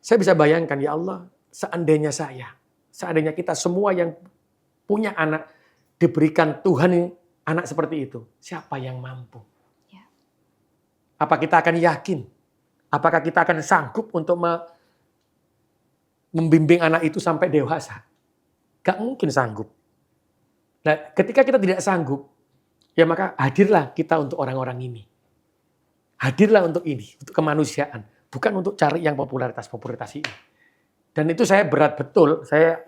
Saya bisa bayangkan, ya Allah, seandainya kita semua yang punya anak, diberikan Tuhan anak seperti itu, siapa yang mampu? Ya. Apa kita akan yakin? Apakah kita akan sanggup untuk membimbing anak itu sampai dewasa? Gak mungkin sanggup. Nah, ketika kita tidak sanggup, ya maka hadirlah kita untuk orang-orang ini. Hadirlah untuk ini, untuk kemanusiaan. Bukan untuk cari yang popularitas ini. Dan itu saya berat betul, saya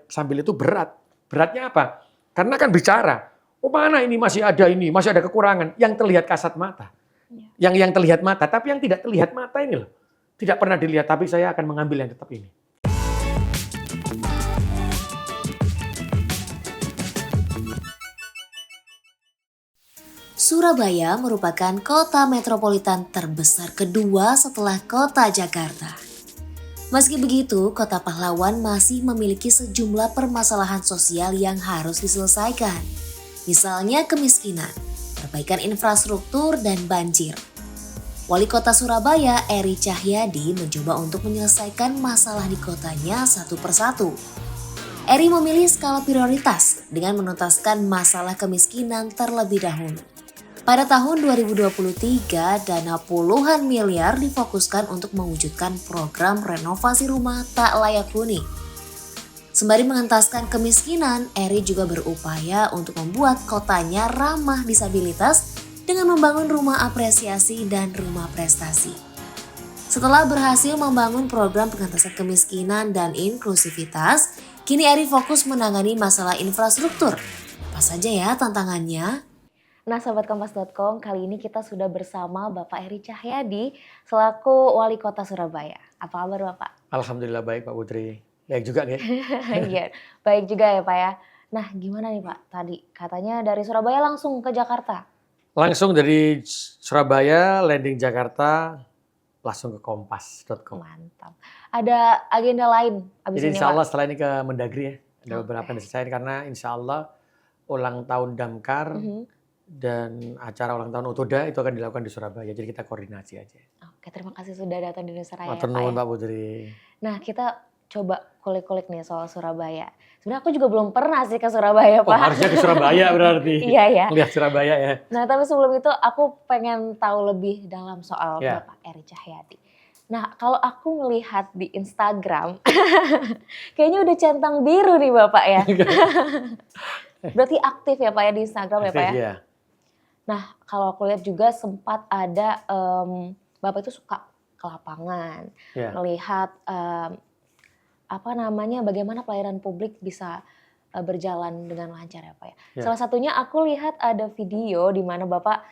sambil itu berat. Beratnya apa? Karena kan bicara, oh mana ini masih ada kekurangan. Yang terlihat kasat mata. Yang terlihat mata, tapi yang tidak terlihat mata ini loh. Tidak pernah dilihat, tapi saya akan mengambil yang tetap ini. Surabaya merupakan kota metropolitan terbesar kedua setelah kota Jakarta. Meski begitu, kota pahlawan masih memiliki sejumlah permasalahan sosial yang harus diselesaikan. Misalnya kemiskinan, perbaikan infrastruktur, dan banjir. Wali Kota Surabaya, Eri Cahyadi, mencoba untuk menyelesaikan masalah di kotanya satu persatu. Eri memilih skala prioritas dengan menuntaskan masalah kemiskinan terlebih dahulu. Pada tahun 2023, dana puluhan miliar difokuskan untuk mewujudkan program renovasi rumah tak layak huni. Sembari mengentaskan kemiskinan, Eri juga berupaya untuk membuat kotanya ramah disabilitas dengan membangun rumah apresiasi dan rumah prestasi. Setelah berhasil membangun program pengentasan kemiskinan dan inklusivitas, kini Eri fokus menangani masalah infrastruktur. Apa saja ya tantangannya? Nah, Sobat Kompas.com, kali ini kita sudah bersama Bapak Eri Cahyadi selaku Wali Kota Surabaya. Apa kabar Bapak? Alhamdulillah baik Pak Putri. Baik juga nih. Iya, baik juga ya Pak ya. Nah, gimana nih Pak? Tadi katanya dari Surabaya langsung ke Jakarta. Langsung dari Surabaya, landing Jakarta, langsung ke Kompas.com. Mantap. Ada agenda lain abis Jadi ini insya Allah Pak? setelah ini ke Mendagri ya. Ada beberapa yang diselesaikan karena insya Allah ulang tahun Damkar dan acara ulang tahun Otoda itu akan dilakukan di Surabaya. Jadi kita koordinasi aja. Oke, terima kasih sudah datang di Nusa Raya Matur Pak nuwun ya. Pak Putri. Nah, kita coba kulik-kulik nih soal Surabaya. Sebenarnya aku juga belum pernah sih ke Surabaya Pak. Oh, harusnya ke Surabaya berarti. Iya ya. Lihat Surabaya ya. Nah, tapi sebelum itu aku pengen tahu lebih dalam soal Ya. Bapak Eri Cahyadi. Nah, kalau aku melihat di Instagram, kayaknya udah centang biru nih Bapak ya. Berarti aktif ya Pak ya di Instagram ya Pak ya? Iya. Nah, kalau aku lihat juga sempat ada Bapak itu suka ke lapangan, Ya. melihat bagaimana pelayanan publik bisa berjalan dengan lancar ya Pak ya. Ya. Salah satunya aku lihat ada video di mana Bapak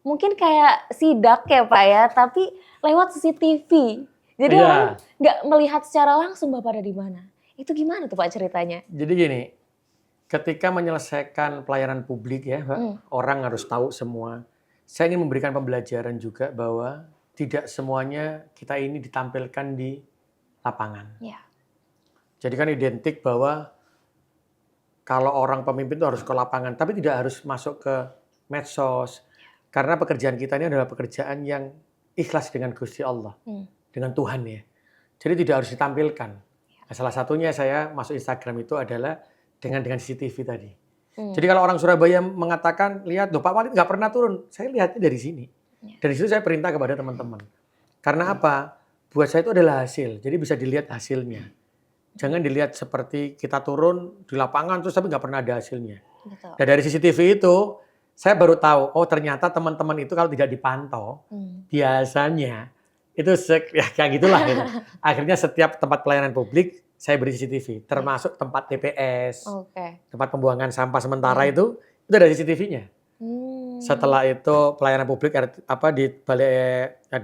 mungkin kayak sidak ya Pak ya, tapi lewat CCTV. Jadi Iya. orang nggak melihat secara langsung Bapak ada di mana. Itu gimana tuh Pak ceritanya? Jadi gini, ketika menyelesaikan pelayanan publik ya, Mbak, orang harus tahu semua. Saya ingin memberikan pembelajaran juga bahwa tidak semuanya kita ini ditampilkan di lapangan. Ya. Jadi kan identik bahwa kalau orang pemimpin itu harus ke lapangan, tapi tidak harus masuk ke medsos. Karena pekerjaan kita ini adalah pekerjaan yang ikhlas dengan Gusti Allah, dengan Tuhan ya. Jadi tidak harus ditampilkan. Nah, salah satunya saya masuk Instagram itu adalah dengan CCTV tadi. Jadi kalau orang Surabaya mengatakan, lihat loh Pak Wali nggak pernah turun, saya lihatnya dari sini. Dari situ saya perintah kepada teman-teman. Karena apa? Buat saya itu adalah hasil, jadi bisa dilihat hasilnya. Jangan dilihat seperti kita turun di lapangan terus tapi nggak pernah ada hasilnya. Betul. Dan dari CCTV itu, saya baru tahu, oh ternyata teman-teman itu kalau tidak dipantau, biasanya itu ya kayak gitulah. Gitu. Akhirnya setiap tempat pelayanan publik, saya beri CCTV, termasuk tempat TPS, tempat pembuangan sampah sementara itu ada CCTV-nya. Setelah itu pelayanan publik di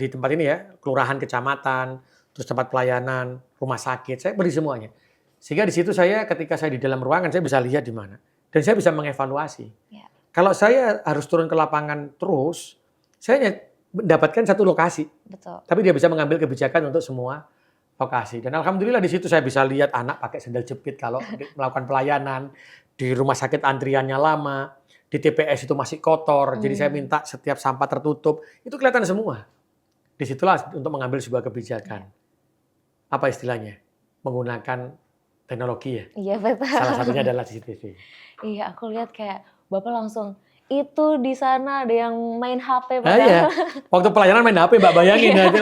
tempat ini ya, kelurahan, kecamatan, terus tempat pelayanan, rumah sakit, saya beri semuanya. Sehingga di situ ketika saya di dalam ruangan, saya bisa lihat di mana. Dan saya bisa mengevaluasi. Ya. Kalau saya harus turun ke lapangan terus, saya hanya mendapatkan satu lokasi. Betul. Tapi dia bisa mengambil kebijakan untuk semua lokasi. Dan alhamdulillah di situ saya bisa lihat anak pakai sandal jepit kalau melakukan pelayanan. Di rumah sakit antriannya lama. Di TPS itu masih kotor. Jadi saya minta setiap sampah tertutup. Itu kelihatan semua. disitulah untuk mengambil sebuah kebijakan. Apa istilahnya? Menggunakan teknologi ya. Iya betul. Salah satunya adalah CCTV. Iya, aku lihat kayak Bapak langsung itu di sana ada yang main HP Nah, iya. Waktu pelayanan main HP, Mbak, bayangin. Iya. Nanti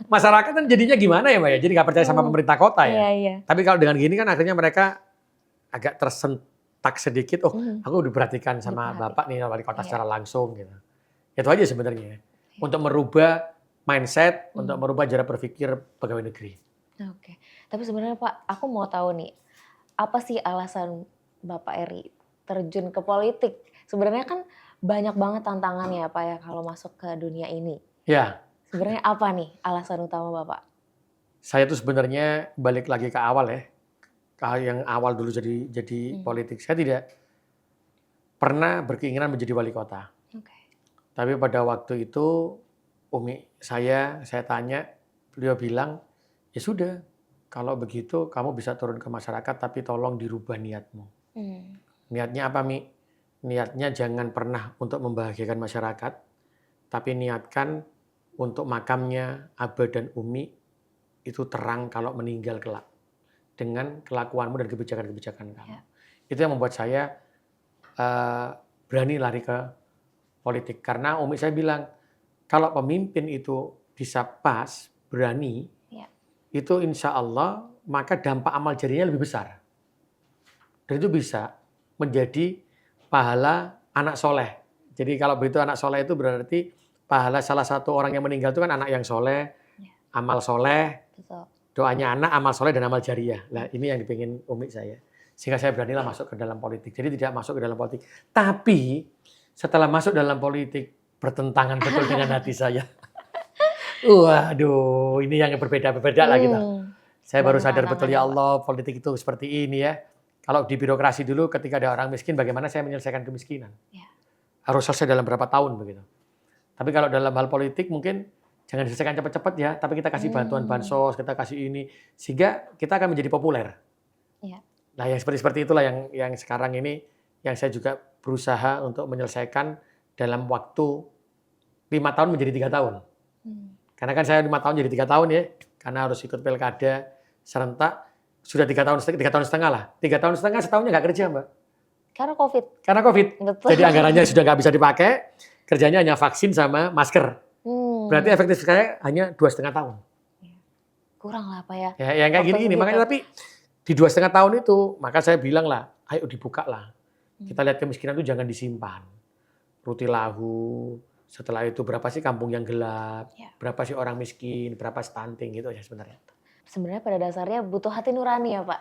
masyarakat kan jadinya gimana ya, Mbak ya? Jadi nggak percaya sama pemerintah kota ya. Iya, iya. Tapi kalau dengan gini kan akhirnya mereka agak tersentak sedikit. Oh, aku diperhatikan sama Diperhatikan. Bapak nih wali kota Iya. secara langsung gitu. Itu aja sebenarnya. Untuk merubah mindset, untuk merubah cara berpikir pegawai negeri. Oke. Tapi sebenarnya Pak, aku mau tahu nih, apa sih alasan Bapak Eri terjun ke politik? Sebenarnya kan banyak banget tantangannya Pak ya kalau masuk ke dunia ini. Ya, Sebenarnya apa nih alasan utama Bapak? saya tuh sebenarnya balik lagi ke awal ya. Kalau yang awal dulu jadi politik, saya tidak pernah berkeinginan menjadi wali kota. Oke. Tapi pada waktu itu umi saya tanya, beliau bilang, ya sudah, kalau begitu kamu bisa turun ke masyarakat tapi tolong dirubah niatmu. Niatnya apa, Mi? Niatnya jangan pernah untuk membahagiakan masyarakat, tapi niatkan untuk makamnya Abah dan Umi itu terang kalau meninggal kelak. Dengan kelakuanmu dan kebijakan-kebijakan kamu. Ya. Itu yang membuat saya berani lari ke politik. Karena Umi saya bilang, kalau pemimpin itu bisa pas, berani, Ya. itu insya Allah maka dampak amal jarinya lebih besar. Dan itu bisa menjadi pahala anak soleh. Jadi kalau begitu anak soleh itu berarti pahala salah satu orang yang meninggal itu kan anak yang soleh, amal soleh, Betul. doanya anak, amal soleh dan amal jariah. Nah ini yang dipingin umi saya. Sehingga saya beranilah masuk ke dalam politik. Jadi tidak masuk ke dalam politik. Tapi setelah masuk dalam politik bertentangan betul dengan hati saya. Waduh, ini yang berbeda-beda lah kita. Saya baru sadar betul ya Allah politik itu seperti ini ya. Kalau di birokrasi dulu ketika ada orang miskin bagaimana saya menyelesaikan kemiskinan. Ya. Harus selesai dalam berapa tahun begitu. Tapi kalau dalam hal politik mungkin jangan diselesaikan cepat-cepat ya, tapi kita kasih bantuan bansos, kita kasih ini sehingga kita akan menjadi populer. Ya. Nah, yang seperti itulah yang sekarang ini yang saya juga berusaha untuk menyelesaikan dalam waktu 5 tahun menjadi 3 tahun. Karena kan saya 5 tahun jadi 3 tahun ya, karena harus ikut pilkada serentak sudah 3 tahun setengah lah. 3 tahun setengah setahunnya nggak kerja, Mbak. Karena COVID. Karena COVID. Betul. Jadi anggarannya sudah nggak bisa dipakai, kerjanya hanya vaksin sama masker. Berarti efektif saya hanya 2,5 tahun. Kurang lah Pak ya. Ya yang kayak gini ini makanya tapi di 2,5 tahun itu maka saya bilang lah, ayo dibuka lah. Kita lihat kemiskinan itu jangan disimpan. Rutilahu, setelah itu berapa sih kampung yang gelap, berapa sih orang miskin, berapa stunting gitu ya sebenarnya. Sebenarnya pada dasarnya butuh hati nurani ya Pak.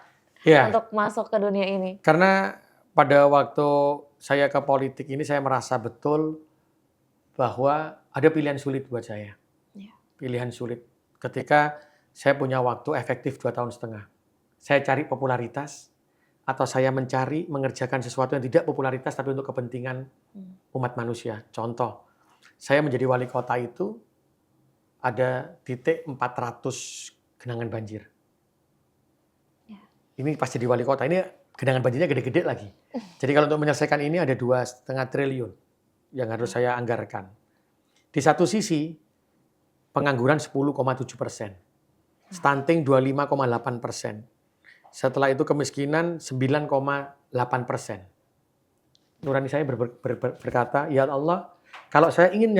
Ya. Untuk masuk ke dunia ini. Karena pada waktu saya ke politik ini saya merasa betul bahwa ada pilihan sulit buat saya. Ya. Pilihan sulit. Ketika saya punya waktu efektif 2,5 tahun. Saya cari popularitas atau saya mencari mengerjakan sesuatu yang tidak popularitas tapi untuk kepentingan umat manusia. Contoh, saya menjadi wali kota itu ada titik 400 genangan banjir. Ya. Ini pas jadi wali kota ini genangan banjirnya gede-gede lagi. Jadi kalau untuk menyelesaikan ini ada 2,5 triliun yang harus saya anggarkan. Di satu sisi pengangguran 10,7%, stunting 25,8%. Setelah itu kemiskinan 9,8%. Nurani saya berkata, ya Allah, kalau saya ingin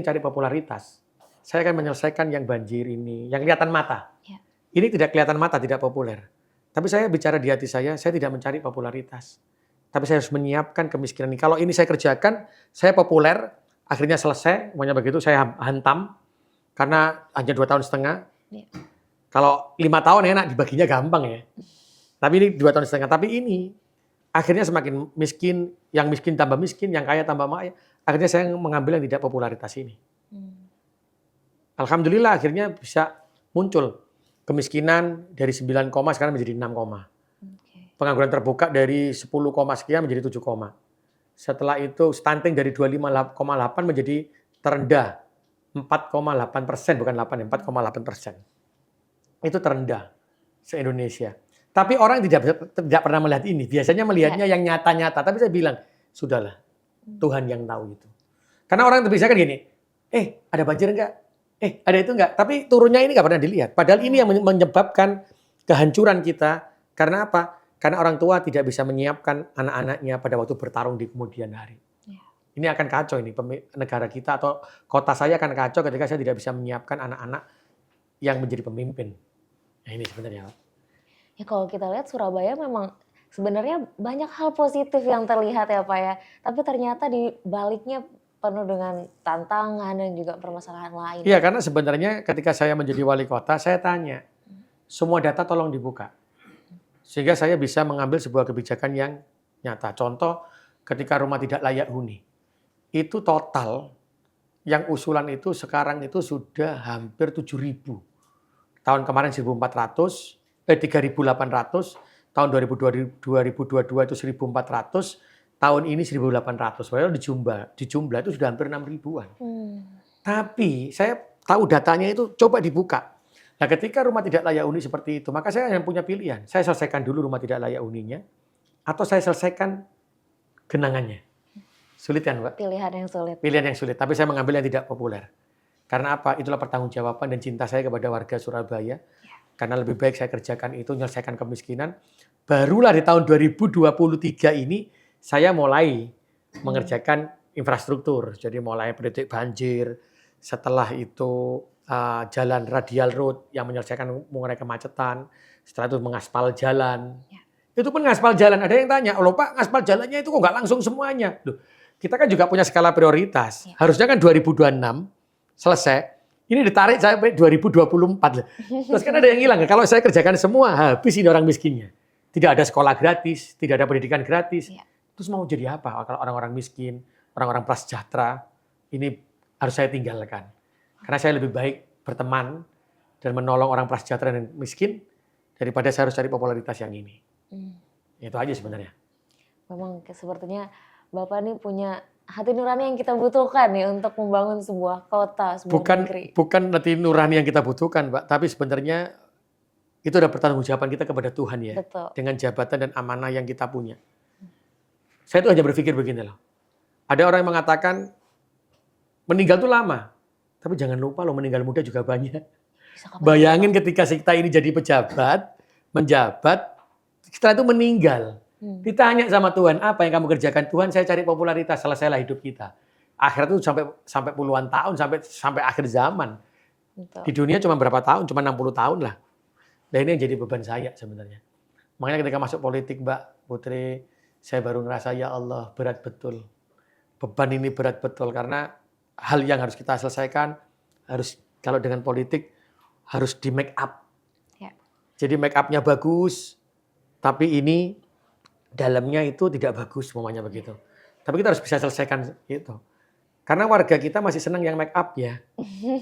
cari popularitas, saya akan menyelesaikan yang banjir ini, yang kelihatan mata. Ya. Ini tidak kelihatan mata, tidak populer. Tapi saya bicara di hati saya tidak mencari popularitas. Tapi saya harus menyiapkan kemiskinan ini. Kalau ini saya kerjakan, saya populer, akhirnya selesai, pokoknya begitu, saya hantam, karena hanya 2,5 tahun. Ya. Kalau 5 tahun enak, dibaginya gampang ya. Tapi ini 2,5 tahun. Tapi ini akhirnya semakin miskin, yang miskin tambah miskin, yang kaya tambah kaya. Akhirnya saya mengambil yang tidak popularitas ini. Alhamdulillah akhirnya bisa muncul kemiskinan dari 9, sekarang menjadi 6, pengangguran terbuka dari 10, sekian menjadi 7, setelah itu stunting dari 25,8 menjadi terendah 4,8%, bukan 8 ya, 4,8%. Itu terendah se-Indonesia. Tapi orang tidak pernah melihat ini. Biasanya melihatnya yang nyata-nyata. Tapi saya bilang, sudahlah, Tuhan yang tahu itu. Karena orang bisa kan gini, ada banjir enggak? Ada itu enggak? Tapi turunnya ini enggak pernah dilihat. Padahal ini yang menyebabkan kehancuran kita. Karena apa? Karena orang tua tidak bisa menyiapkan anak-anaknya pada waktu bertarung di kemudian hari. Ya. Ini akan kacau ini negara kita atau kota saya akan kacau ketika saya tidak bisa menyiapkan anak-anak yang menjadi pemimpin. Nah ini sebenarnya. Ya kalau kita lihat Surabaya memang sebenarnya banyak hal positif yang terlihat ya Pak ya. Tapi ternyata di baliknya penuh dengan tantangan dan juga permasalahan lain. Iya, karena sebenarnya ketika saya menjadi wali kota, saya tanya, semua data tolong dibuka. Sehingga saya bisa mengambil sebuah kebijakan yang nyata. Contoh, ketika rumah tidak layak huni. Itu total, yang usulan itu sekarang itu sudah hampir 7.000. Tahun kemarin 3.800, tahun 2022 itu 1.400, tahun ini 1.800. Padahal di jumlah itu sudah hampir 6.000-an. Tapi saya tahu datanya itu coba dibuka. Nah ketika rumah tidak layak huni seperti itu, maka saya yang punya pilihan. Saya selesaikan dulu rumah tidak layak huninya, atau saya selesaikan genangannya. Sulit kan Mbak? Pilihan yang sulit. Pilihan yang sulit, tapi saya mengambil yang tidak populer. Karena apa? Itulah pertanggungjawaban dan cinta saya kepada warga Surabaya. Karena lebih baik saya kerjakan itu, menyelesaikan kemiskinan. Barulah di tahun 2023 ini, saya mulai mengerjakan infrastruktur. Jadi mulai pendetik banjir, setelah itu jalan radial road yang menyelesaikan mengurai kemacetan, setelah itu mengaspal jalan. Itu pun ngaspal jalan, ada yang tanya, loh Pak ngaspal jalannya itu kok nggak langsung semuanya? Loh, kita kan juga punya skala prioritas. Harusnya kan 2026 selesai. Ini ditarik sampai 2024. Terus kan ada yang hilang. Kalau saya kerjakan semua, habis ini orang miskinnya. Tidak ada sekolah gratis, tidak ada pendidikan gratis. Terus mau jadi apa kalau orang-orang miskin, orang-orang prasejahtera, ini harus saya tinggalkan. Karena saya lebih baik berteman dan menolong orang prasejahtera dan miskin daripada saya harus cari popularitas yang ini. Itu aja sebenarnya. Memang sepertinya Bapak ini punya hati nurani yang kita butuhkan nih untuk membangun sebuah kota, sebuah negeri. Bukan hati nurani yang kita butuhkan, Mbak, tapi sebenarnya itu adalah pertanggungjawaban kita kepada Tuhan ya. Betul. Dengan jabatan dan amanah yang kita punya. Saya tuh hanya berpikir begini loh. Ada orang yang mengatakan meninggal tuh lama. Tapi jangan lupa loh meninggal muda juga banyak. Bayangin ketika kita ini jadi pejabat, menjabat, setelah itu meninggal. Ditanya sama Tuhan, apa yang kamu kerjakan? Tuhan, saya cari popularitas, selesailah hidup kita. Akhirnya itu sampai puluhan tahun, sampai akhir zaman. Betul. Di dunia cuma berapa tahun? Cuma 60 tahun lah. Nah ini yang jadi beban saya sebenarnya. Makanya ketika masuk politik Mbak Putri, saya baru ngerasa ya Allah berat betul. Beban ini berat betul karena hal yang harus kita selesaikan, harus kalau dengan politik harus di make up. Jadi make upnya bagus, tapi ini dalamnya itu tidak bagus, semuanya begitu. Tapi kita harus bisa selesaikan itu. Karena warga kita masih senang yang make up ya,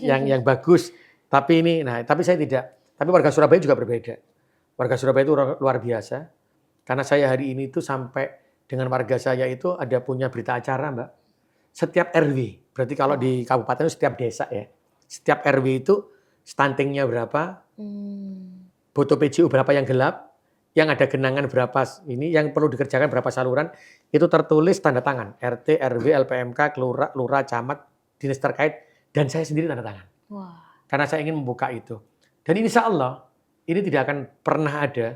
yang bagus. Tapi saya tidak. Tapi warga Surabaya juga berbeda. Warga Surabaya itu luar biasa. Karena saya hari ini itu sampai dengan warga saya itu ada punya berita acara Mbak. Setiap RW, berarti kalau di kabupaten itu setiap desa ya. Setiap RW itu stuntingnya berapa, foto PJU berapa yang gelap, yang ada genangan berapa ini, yang perlu dikerjakan berapa saluran, itu tertulis tanda tangan. RT, RW, LPMK, Lurah, Camat, dinas terkait, dan saya sendiri tanda tangan. Wah. Karena saya ingin membuka itu. Dan insya Allah, ini tidak akan pernah ada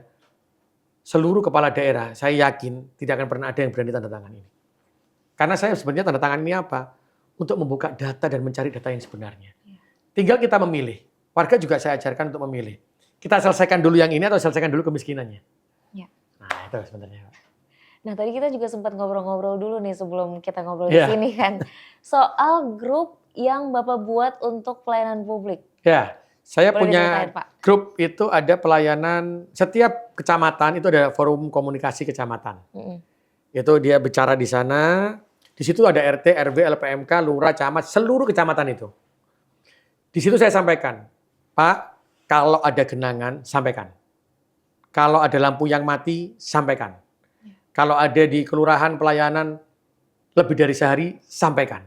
seluruh kepala daerah, saya yakin tidak akan pernah ada yang berani tanda tangan ini. Karena saya sebenarnya tanda tangan ini apa? Untuk membuka data dan mencari data yang sebenarnya. Tinggal kita memilih. Warga juga saya ajarkan untuk memilih. Kita selesaikan dulu yang ini atau selesaikan dulu kemiskinannya. Ya. Nah itu sebenarnya. Nah tadi kita juga sempat ngobrol-ngobrol dulu nih sebelum kita ngobrol di sini kan. Soal grup yang Bapak buat untuk pelayanan publik. Ya, saya Boleh punya diceritain, Pak? grup itu ada pelayanan, setiap kecamatan itu ada forum komunikasi kecamatan. Itu dia bicara di sana, di situ ada RT, RW, LPMK, Lurah, Camat, seluruh kecamatan itu. Di situ saya sampaikan, Pak, kalau ada genangan, sampaikan. Kalau ada lampu yang mati, sampaikan. Kalau ada di kelurahan pelayanan lebih dari sehari, sampaikan.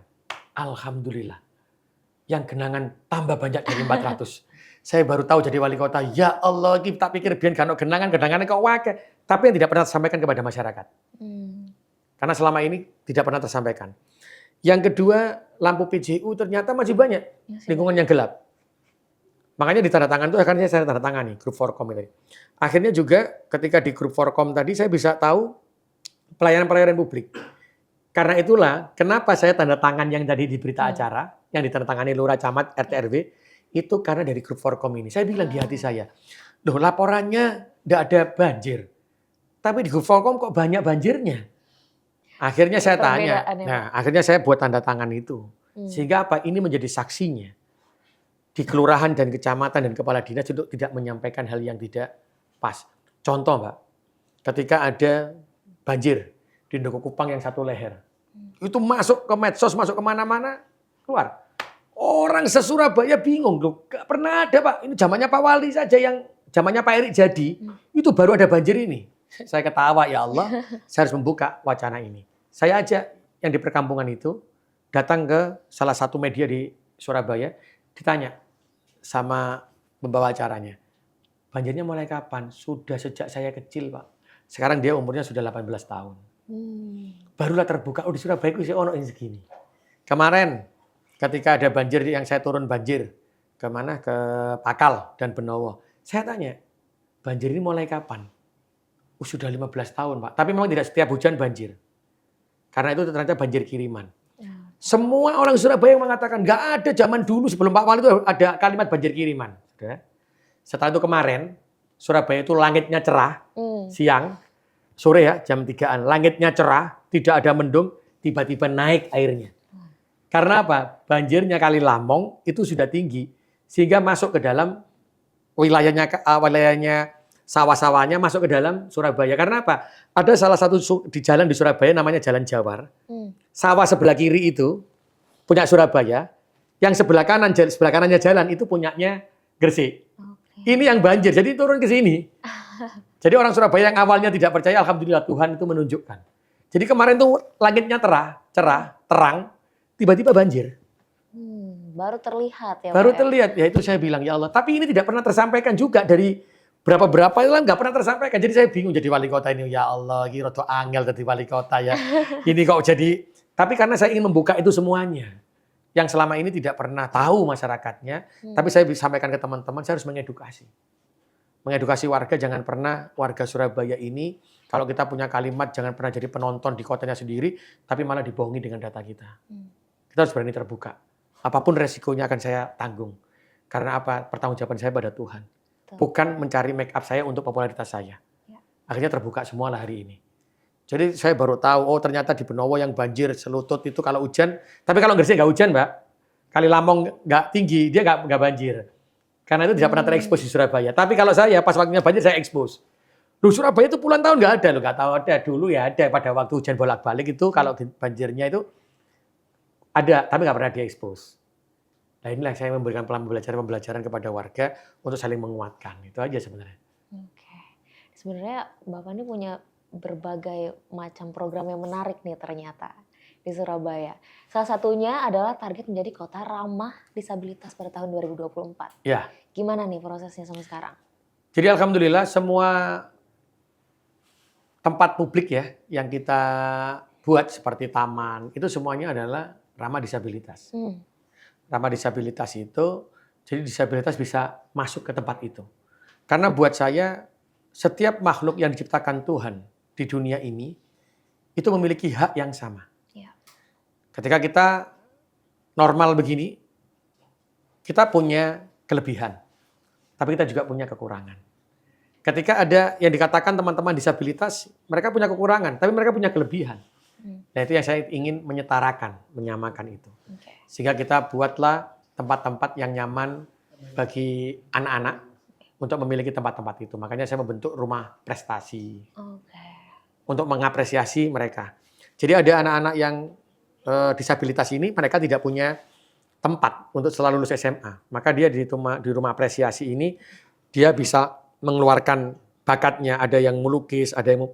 Alhamdulillah. Yang genangan tambah banyak dari 400. Saya baru tahu jadi wali kota, ya Allah, kita pikir biar kalau genangan kok wakil. Tapi yang tidak pernah tersampaikan kepada masyarakat. Karena selama ini tidak pernah tersampaikan. Yang kedua, lampu PJU ternyata masih banyak Masih lingkungan yang gelap. Makanya di tanda tangan itu akhirnya saya tanda tangani grup Forkom ini. Akhirnya juga ketika di grup Forkom tadi saya bisa tahu pelayanan-pelayanan publik. Karena itulah kenapa saya tanda tangan yang tadi di berita acara, yang ditandatangani lurah, camat, RT, RW, itu karena dari grup Forkom ini. Saya bilang di hati saya, loh laporannya tidak ada banjir. Tapi di grup Forkom kok banyak banjirnya? Akhirnya saya tanya, Perbedaannya, nah akhirnya saya buat tanda tangan itu. Sehingga apa? Ini menjadi saksinya. Di kelurahan dan kecamatan dan kepala dinas untuk tidak menyampaikan hal yang tidak pas. Contoh Mbak, ketika ada banjir di Ndoko Kupang yang 1 leher. Itu masuk ke medsos, masuk kemana-mana, keluar. Orang se-Surabaya bingung loh, gak pernah ada Pak. Ini zamannya Pak Wali saja yang zamannya Pak Erik jadi, itu baru ada banjir ini. Saya ketawa, ya Allah, saya harus membuka wacana ini. Saya ajak yang di perkampungan itu datang ke salah satu media di Surabaya, ditanya sama pembawa acaranya, banjirnya mulai kapan? Sudah sejak saya kecil Pak. Sekarang dia umurnya sudah 18 tahun. Barulah terbuka, oh di Surabaya itu ono yang segini. Kemarin ketika ada banjir yang saya turun banjir, kemana? Ke Pakal dan Benowo. Saya tanya, banjir ini mulai kapan? Sudah 15 tahun Pak. Tapi memang tidak setiap hujan banjir. Karena itu ternyata banjir kiriman. Semua orang Surabaya mengatakan nggak ada zaman dulu sebelum Pak Wali itu ada kalimat banjir kiriman. Setelah itu kemarin Surabaya itu langitnya cerah siang, sore ya jam 3-an. Langitnya cerah, tidak ada mendung, tiba-tiba naik airnya. Karena apa? Banjirnya Kali Lamong itu sudah tinggi sehingga masuk ke dalam wilayahnya sawah-sawahnya masuk ke dalam Surabaya. Karena apa? Ada salah satu di jalan di Surabaya namanya Jalan Jawar. Sawah sebelah kiri itu punya Surabaya, yang sebelah kanannya jalan itu punyanya Gresik. Ini yang banjir, jadi turun ke sini. Jadi orang Surabaya yang awalnya tidak percaya, alhamdulillah Tuhan itu menunjukkan. Jadi kemarin tuh langitnya cerah, terang, tiba-tiba banjir. Baru terlihat ya Baru Pak, terlihat, ya itu saya bilang ya Allah. Tapi ini tidak pernah tersampaikan juga dari berapa itu kan nggak pernah tersampaikan. Jadi saya bingung jadi wali kota ini, ya Allah, ini rodo angel jadi wali kota ya. Ini kok jadi, tapi karena saya ingin membuka itu semuanya. Yang selama ini tidak pernah tahu masyarakatnya, tapi saya bisa sampaikan ke teman-teman, saya harus mengedukasi. Mengedukasi warga, jangan pernah warga Surabaya ini, kalau kita punya kalimat, jangan pernah jadi penonton di kotanya sendiri, tapi malah dibohongi dengan data kita. Kita harus berani terbuka. Apapun resikonya akan saya tanggung. Karena apa? Pertanggungjawaban saya pada Tuhan. Bukan mencari make up saya untuk popularitas saya. Akhirnya terbuka semua lah hari ini. Jadi saya baru tahu, oh ternyata di Benowo yang banjir selutut itu kalau hujan. Tapi kalau Gresik nggak hujan Mbak. Kali Lamong nggak tinggi, dia nggak banjir. Karena itu tidak pernah terekspos di Surabaya. Tapi kalau saya pas waktunya banjir saya ekspos. Loh Surabaya itu puluhan tahun nggak ada. Loh nggak tahu ada. Dulu ya ada pada waktu hujan bolak-balik itu kalau banjirnya itu ada. Tapi nggak pernah diekspos. Nah inilah saya memberikan pembelajaran kepada warga untuk saling menguatkan. Itu aja sebenarnya. Oke. Sebenarnya Bapak ini punya berbagai macam program yang menarik nih ternyata di Surabaya. Salah satunya adalah target menjadi kota ramah disabilitas pada tahun 2024. Ya. Gimana nih prosesnya sampai sekarang? Jadi alhamdulillah semua tempat publik ya yang kita buat seperti taman itu semuanya adalah ramah disabilitas. Ramah disabilitas itu, jadi disabilitas bisa masuk ke tempat itu. Karena buat saya setiap makhluk yang diciptakan Tuhan di dunia ini itu memiliki hak yang sama. Ketika kita normal begini, kita punya kelebihan, tapi kita juga punya kekurangan. Ketika ada yang dikatakan teman-teman disabilitas, mereka punya kekurangan, tapi mereka punya kelebihan. Nah itu yang saya ingin menyetarakan, menyamakan itu. Sehingga kita buatlah tempat-tempat yang nyaman bagi anak-anak untuk memiliki tempat-tempat itu. Makanya saya membentuk rumah prestasi. Untuk mengapresiasi mereka. Jadi ada anak-anak yang disabilitas ini mereka tidak punya tempat untuk setelah lulus SMA. Maka dia di rumah apresiasi ini dia bisa mengeluarkan bakatnya. Ada yang melukis, ada yang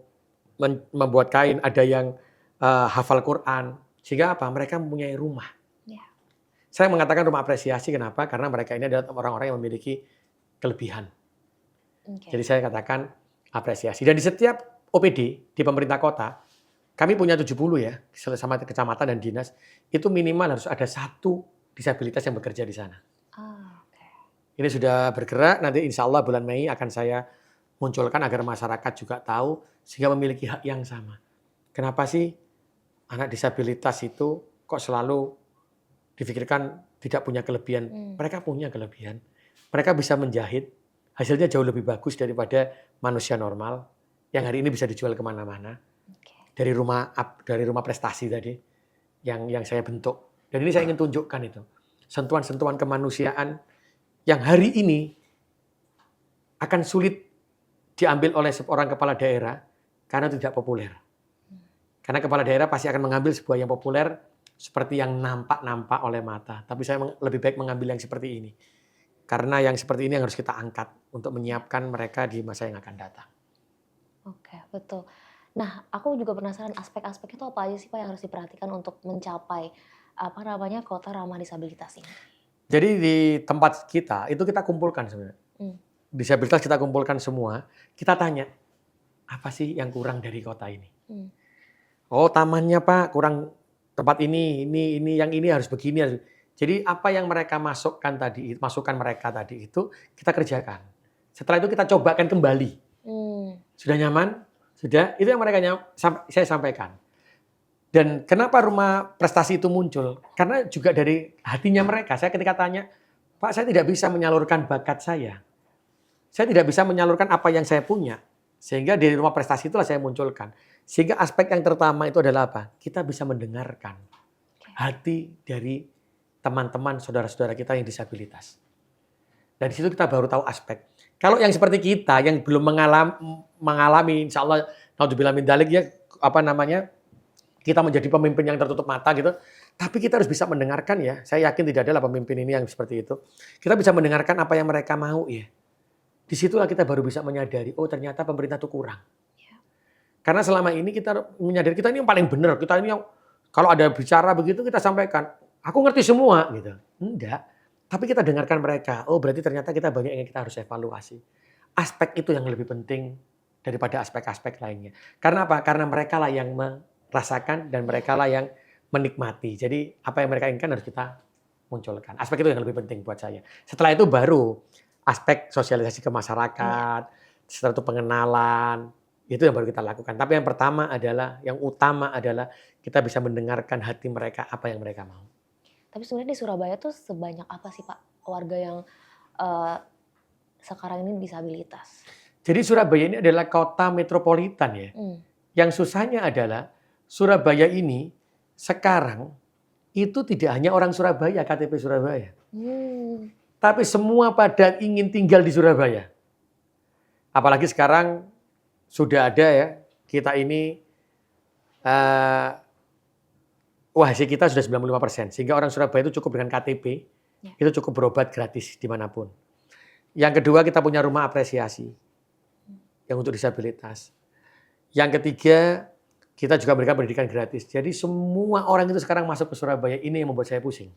membuat kain, ada yang hafal Quran. Sehingga apa? Mereka mempunyai rumah. Saya mengatakan rumah apresiasi kenapa? Karena mereka ini adalah orang-orang yang memiliki kelebihan. Jadi saya katakan apresiasi. Dan di setiap OPD di pemerintah kota kami punya 70 ya, sama kecamatan dan dinas, itu minimal harus ada 1 disabilitas yang bekerja di sana. Oke. Ini sudah bergerak, nanti insya Allah bulan Mei akan saya munculkan agar masyarakat juga tahu, sehingga memiliki hak yang sama. Kenapa sih anak disabilitas itu kok selalu difikirkan tidak punya kelebihan? Mereka punya kelebihan. Mereka bisa menjahit, hasilnya jauh lebih bagus daripada manusia normal, yang hari ini bisa dijual kemana-mana. Oke. Dari rumah prestasi tadi, yang saya bentuk. Dan ini saya ingin tunjukkan itu. Sentuhan-sentuhan kemanusiaan yang hari ini akan sulit diambil oleh seorang kepala daerah karena tidak populer. Karena kepala daerah pasti akan mengambil sebuah yang populer seperti yang nampak-nampak oleh mata. Tapi saya lebih baik mengambil yang seperti ini. Karena yang seperti ini yang harus kita angkat untuk menyiapkan mereka di masa yang akan datang. Oke, betul. Nah, aku juga penasaran aspek-aspek itu apa aja sih Pak yang harus diperhatikan untuk mencapai kota ramah disabilitas ini? Jadi di tempat kita itu kita kumpulkan sebenarnya. Disabilitas kita kumpulkan semua, kita tanya, apa sih yang kurang dari kota ini? Oh, tamannya Pak, kurang tempat ini, yang ini harus begini. Jadi apa yang mereka masukan mereka tadi itu kita kerjakan. Setelah itu kita cobakan kembali. Sudah nyaman? Sudah? Itu yang saya sampaikan. Dan kenapa rumah prestasi itu muncul? Karena juga dari hatinya mereka. Saya ketika tanya, Pak, saya tidak bisa menyalurkan bakat saya. Saya tidak bisa menyalurkan apa yang saya punya. Sehingga dari rumah prestasi itulah saya munculkan. Sehingga aspek yang pertama itu adalah apa? Kita bisa mendengarkan hati dari teman-teman, saudara-saudara kita yang disabilitas. Dan di situ kita baru tahu aspek. Kalau yang seperti kita, yang belum mengalami insya Allah, naudzubillah min dzalik ya, kita menjadi pemimpin yang tertutup mata gitu. Tapi kita harus bisa mendengarkan ya. Saya yakin tidak adalah pemimpin ini yang seperti itu. Kita bisa mendengarkan apa yang mereka mau ya. Disitulah kita baru bisa menyadari, oh ternyata pemerintah itu kurang. Karena selama ini kita menyadari kita ini yang paling benar. Kita ini yang kalau ada bicara begitu kita sampaikan, aku ngerti semua gitu. Enggak. Tapi kita dengarkan mereka. Oh berarti ternyata kita banyak yang kita harus evaluasi. Aspek itu yang lebih penting daripada aspek-aspek lainnya. Karena apa? Karena mereka lah yang merasakan dan mereka lah yang menikmati. Jadi apa yang mereka inginkan harus kita munculkan. Aspek itu yang lebih penting buat saya. Setelah itu baru aspek sosialisasi ke masyarakat, setelah itu pengenalan, itu yang baru kita lakukan. Tapi yang pertama adalah, yang utama adalah kita bisa mendengarkan hati mereka apa yang mereka mau. Tapi sebenarnya di Surabaya tuh sebanyak apa sih Pak warga yang sekarang ini disabilitas? Jadi Surabaya ini adalah kota metropolitan ya. Yang susahnya adalah Surabaya ini sekarang itu tidak hanya orang Surabaya, KTP Surabaya. Tapi semua pada ingin tinggal di Surabaya. Apalagi sekarang sudah ada ya, kita ini hasil kita sudah 95%. Sehingga orang Surabaya itu cukup dengan KTP, itu cukup berobat gratis dimanapun. Yang kedua kita punya rumah apresiasi yang untuk disabilitas. Yang ketiga kita juga berikan pendidikan gratis. Jadi semua orang itu sekarang masuk ke Surabaya, ini yang membuat saya pusing.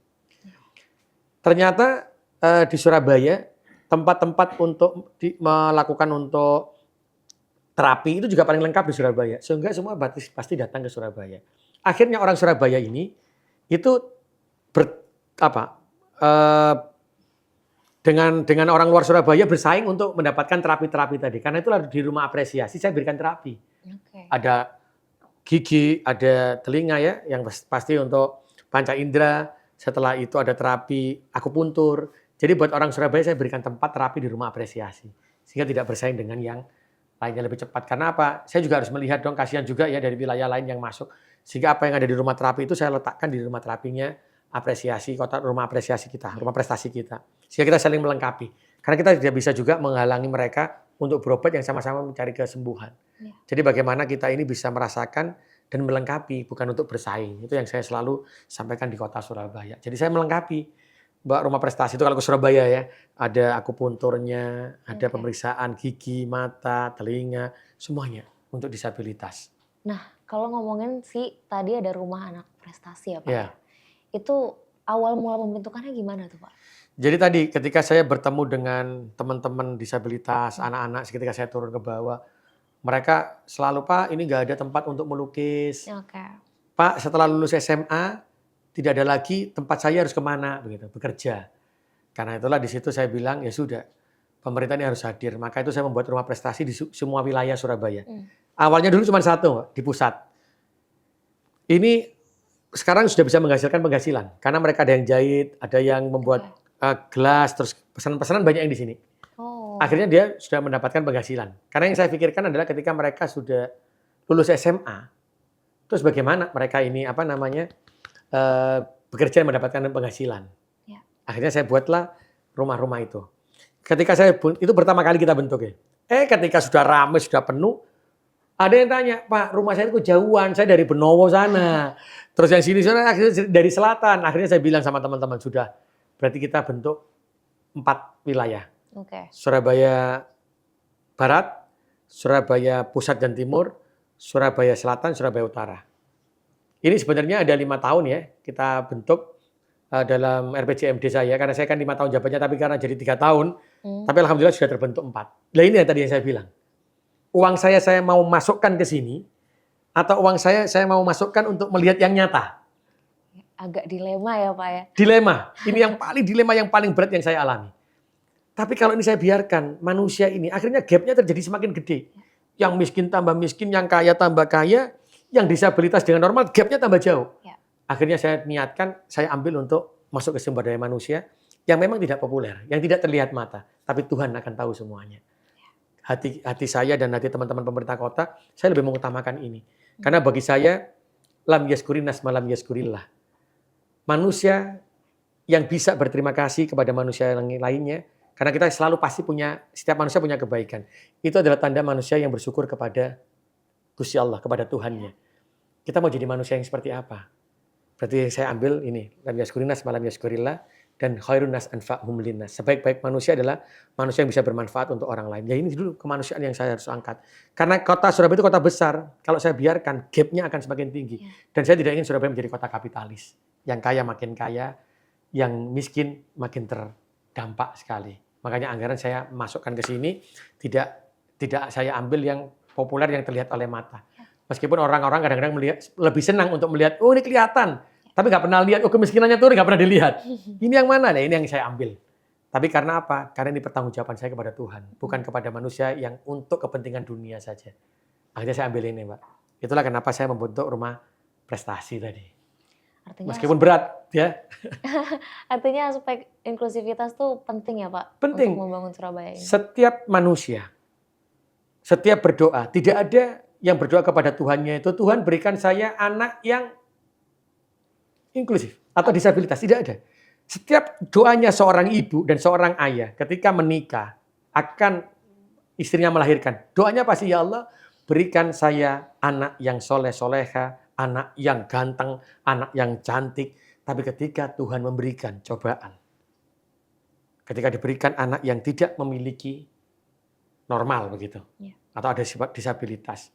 Ternyata di Surabaya tempat-tempat untuk melakukan untuk terapi itu juga paling lengkap di Surabaya. Sehingga semua pasti datang ke Surabaya. Akhirnya orang Surabaya ini itu dengan orang luar Surabaya bersaing untuk mendapatkan terapi-terapi tadi. Karena itulah di rumah apresiasi saya berikan terapi. Ada gigi, ada telinga ya, yang pasti untuk panca indera. Setelah itu ada terapi akupuntur. Jadi buat orang Surabaya saya berikan tempat terapi di rumah apresiasi. Sehingga tidak bersaing dengan yang lainnya lebih cepat. Karena apa? Saya juga harus melihat dong, kasihan juga ya dari wilayah lain yang masuk. Sehingga apa yang ada di rumah terapi itu saya letakkan di rumah terapinya apresiasi, rumah apresiasi kita, rumah prestasi kita. Sehingga kita saling melengkapi. Karena kita tidak bisa juga menghalangi mereka untuk berobat yang sama-sama mencari kesembuhan. Jadi bagaimana kita ini bisa merasakan dan melengkapi, bukan untuk bersaing. Itu yang saya selalu sampaikan di kota Surabaya. Jadi saya melengkapi. Mbak, rumah prestasi itu kalau ke Surabaya ya, ada akupunturnya, ada pemeriksaan gigi, mata, telinga, semuanya untuk disabilitas. Nah, kalau ngomongin tadi ada rumah anak prestasi ya Pak. Itu awal mula pembentukannya gimana tuh Pak? Jadi tadi ketika saya bertemu dengan teman-teman disabilitas, anak-anak ketika saya turun ke bawah, Mereka selalu, Pak, ini nggak ada tempat untuk melukis. Oke. Pak, setelah lulus SMA, tidak ada lagi tempat saya harus kemana, begitu, bekerja. Karena itulah di situ saya bilang, ya sudah, pemerintah ini harus hadir. Maka itu saya membuat rumah prestasi di semua wilayah Surabaya. Awalnya dulu cuma satu, di pusat. Ini sekarang sudah bisa menghasilkan penghasilan. Karena mereka ada yang jahit, ada yang membuat gelas, terus pesanan-pesanan banyak yang di sini. Oh. Akhirnya dia sudah mendapatkan penghasilan. Karena yang saya pikirkan adalah ketika mereka sudah lulus SMA, terus bagaimana mereka ini bekerja mendapatkan penghasilan. Ya. Akhirnya saya buatlah rumah-rumah itu. Ketika itu pertama kali kita bentuk ya. Ketika sudah ramai, sudah penuh, ada yang tanya, Pak, rumah saya itu kejauhan, saya dari Benowo sana. Terus yang sini akhirnya dari selatan. Akhirnya saya bilang sama teman-teman, sudah, berarti kita bentuk 4 wilayah. Oke. Surabaya Barat, Surabaya Pusat dan Timur, Surabaya Selatan, Surabaya Utara. Ini sebenarnya ada 5 tahun ya kita bentuk dalam RPJMD saya, karena saya kan 5 tahun jabatannya, tapi karena jadi 3 tahun, tapi alhamdulillah sudah terbentuk 4. Nah ini yang tadi yang saya bilang. Uang saya mau masukkan ke sini, atau uang saya mau masukkan untuk melihat yang nyata. Agak dilema ya Pak ya. Dilema, ini dilema yang paling berat yang saya alami. Tapi kalau ini saya biarkan, manusia ini akhirnya gapnya terjadi semakin gede. Yang miskin tambah miskin, yang kaya tambah kaya, yang disabilitas dengan normal gapnya tambah jauh. Ya. Akhirnya saya niatkan, saya ambil untuk masuk ke sumber daya manusia yang memang tidak populer, yang tidak terlihat mata. Tapi Tuhan akan tahu semuanya. Hati saya dan hati teman-teman pemerintah kota, saya lebih mengutamakan ini. Karena bagi saya, lam yaskurinas malam yaskurillah. Manusia yang bisa berterima kasih kepada manusia yang lainnya, karena kita selalu pasti setiap manusia punya kebaikan. Itu adalah tanda manusia yang bersyukur kepada Gusti Allah, kepada Tuhannya. Kita mau jadi manusia yang seperti apa? Berarti saya ambil ini, lam yaskurinas malam yaskurillah, dan khairun nas anfa'hum linnas. Sebaik-baik manusia adalah manusia yang bisa bermanfaat untuk orang lain. Ya ini dulu kemanusiaan yang saya harus angkat. Karena kota Surabaya itu kota besar. Kalau saya biarkan, gapnya akan semakin tinggi. Dan saya tidak ingin Surabaya menjadi kota kapitalis. Yang kaya makin kaya, yang miskin makin terdampak sekali. Makanya anggaran saya masukkan ke sini, tidak saya ambil yang populer yang terlihat oleh mata. Meskipun orang-orang kadang-kadang lebih senang untuk melihat, oh ini kelihatan. Tapi nggak pernah lihat, oh kemiskinannya turun nggak pernah dilihat. Ini yang mana? Nah, ini yang saya ambil. Tapi karena apa? Karena ini pertanggungjawaban saya kepada Tuhan. Bukan kepada manusia yang untuk kepentingan dunia saja. Akhirnya saya ambil ini, Mbak. Itulah kenapa saya membentuk rumah prestasi tadi. Artinya meskipun berat, ya. Artinya aspek inklusivitas tuh penting ya Pak? Penting. Untuk membangun Surabaya ini. Setiap manusia, setiap berdoa, tidak ada yang berdoa kepada Tuhannya itu, Tuhan berikan saya anak yang inklusif atau disabilitas, tidak ada. Setiap doanya seorang ibu dan seorang ayah ketika menikah akan istrinya melahirkan, doanya pasti, ya Allah berikan saya anak yang soleh-soleha, anak yang ganteng, anak yang cantik. Tapi ketika Tuhan memberikan cobaan, ketika diberikan anak yang tidak memiliki normal begitu, atau ada sifat disabilitas,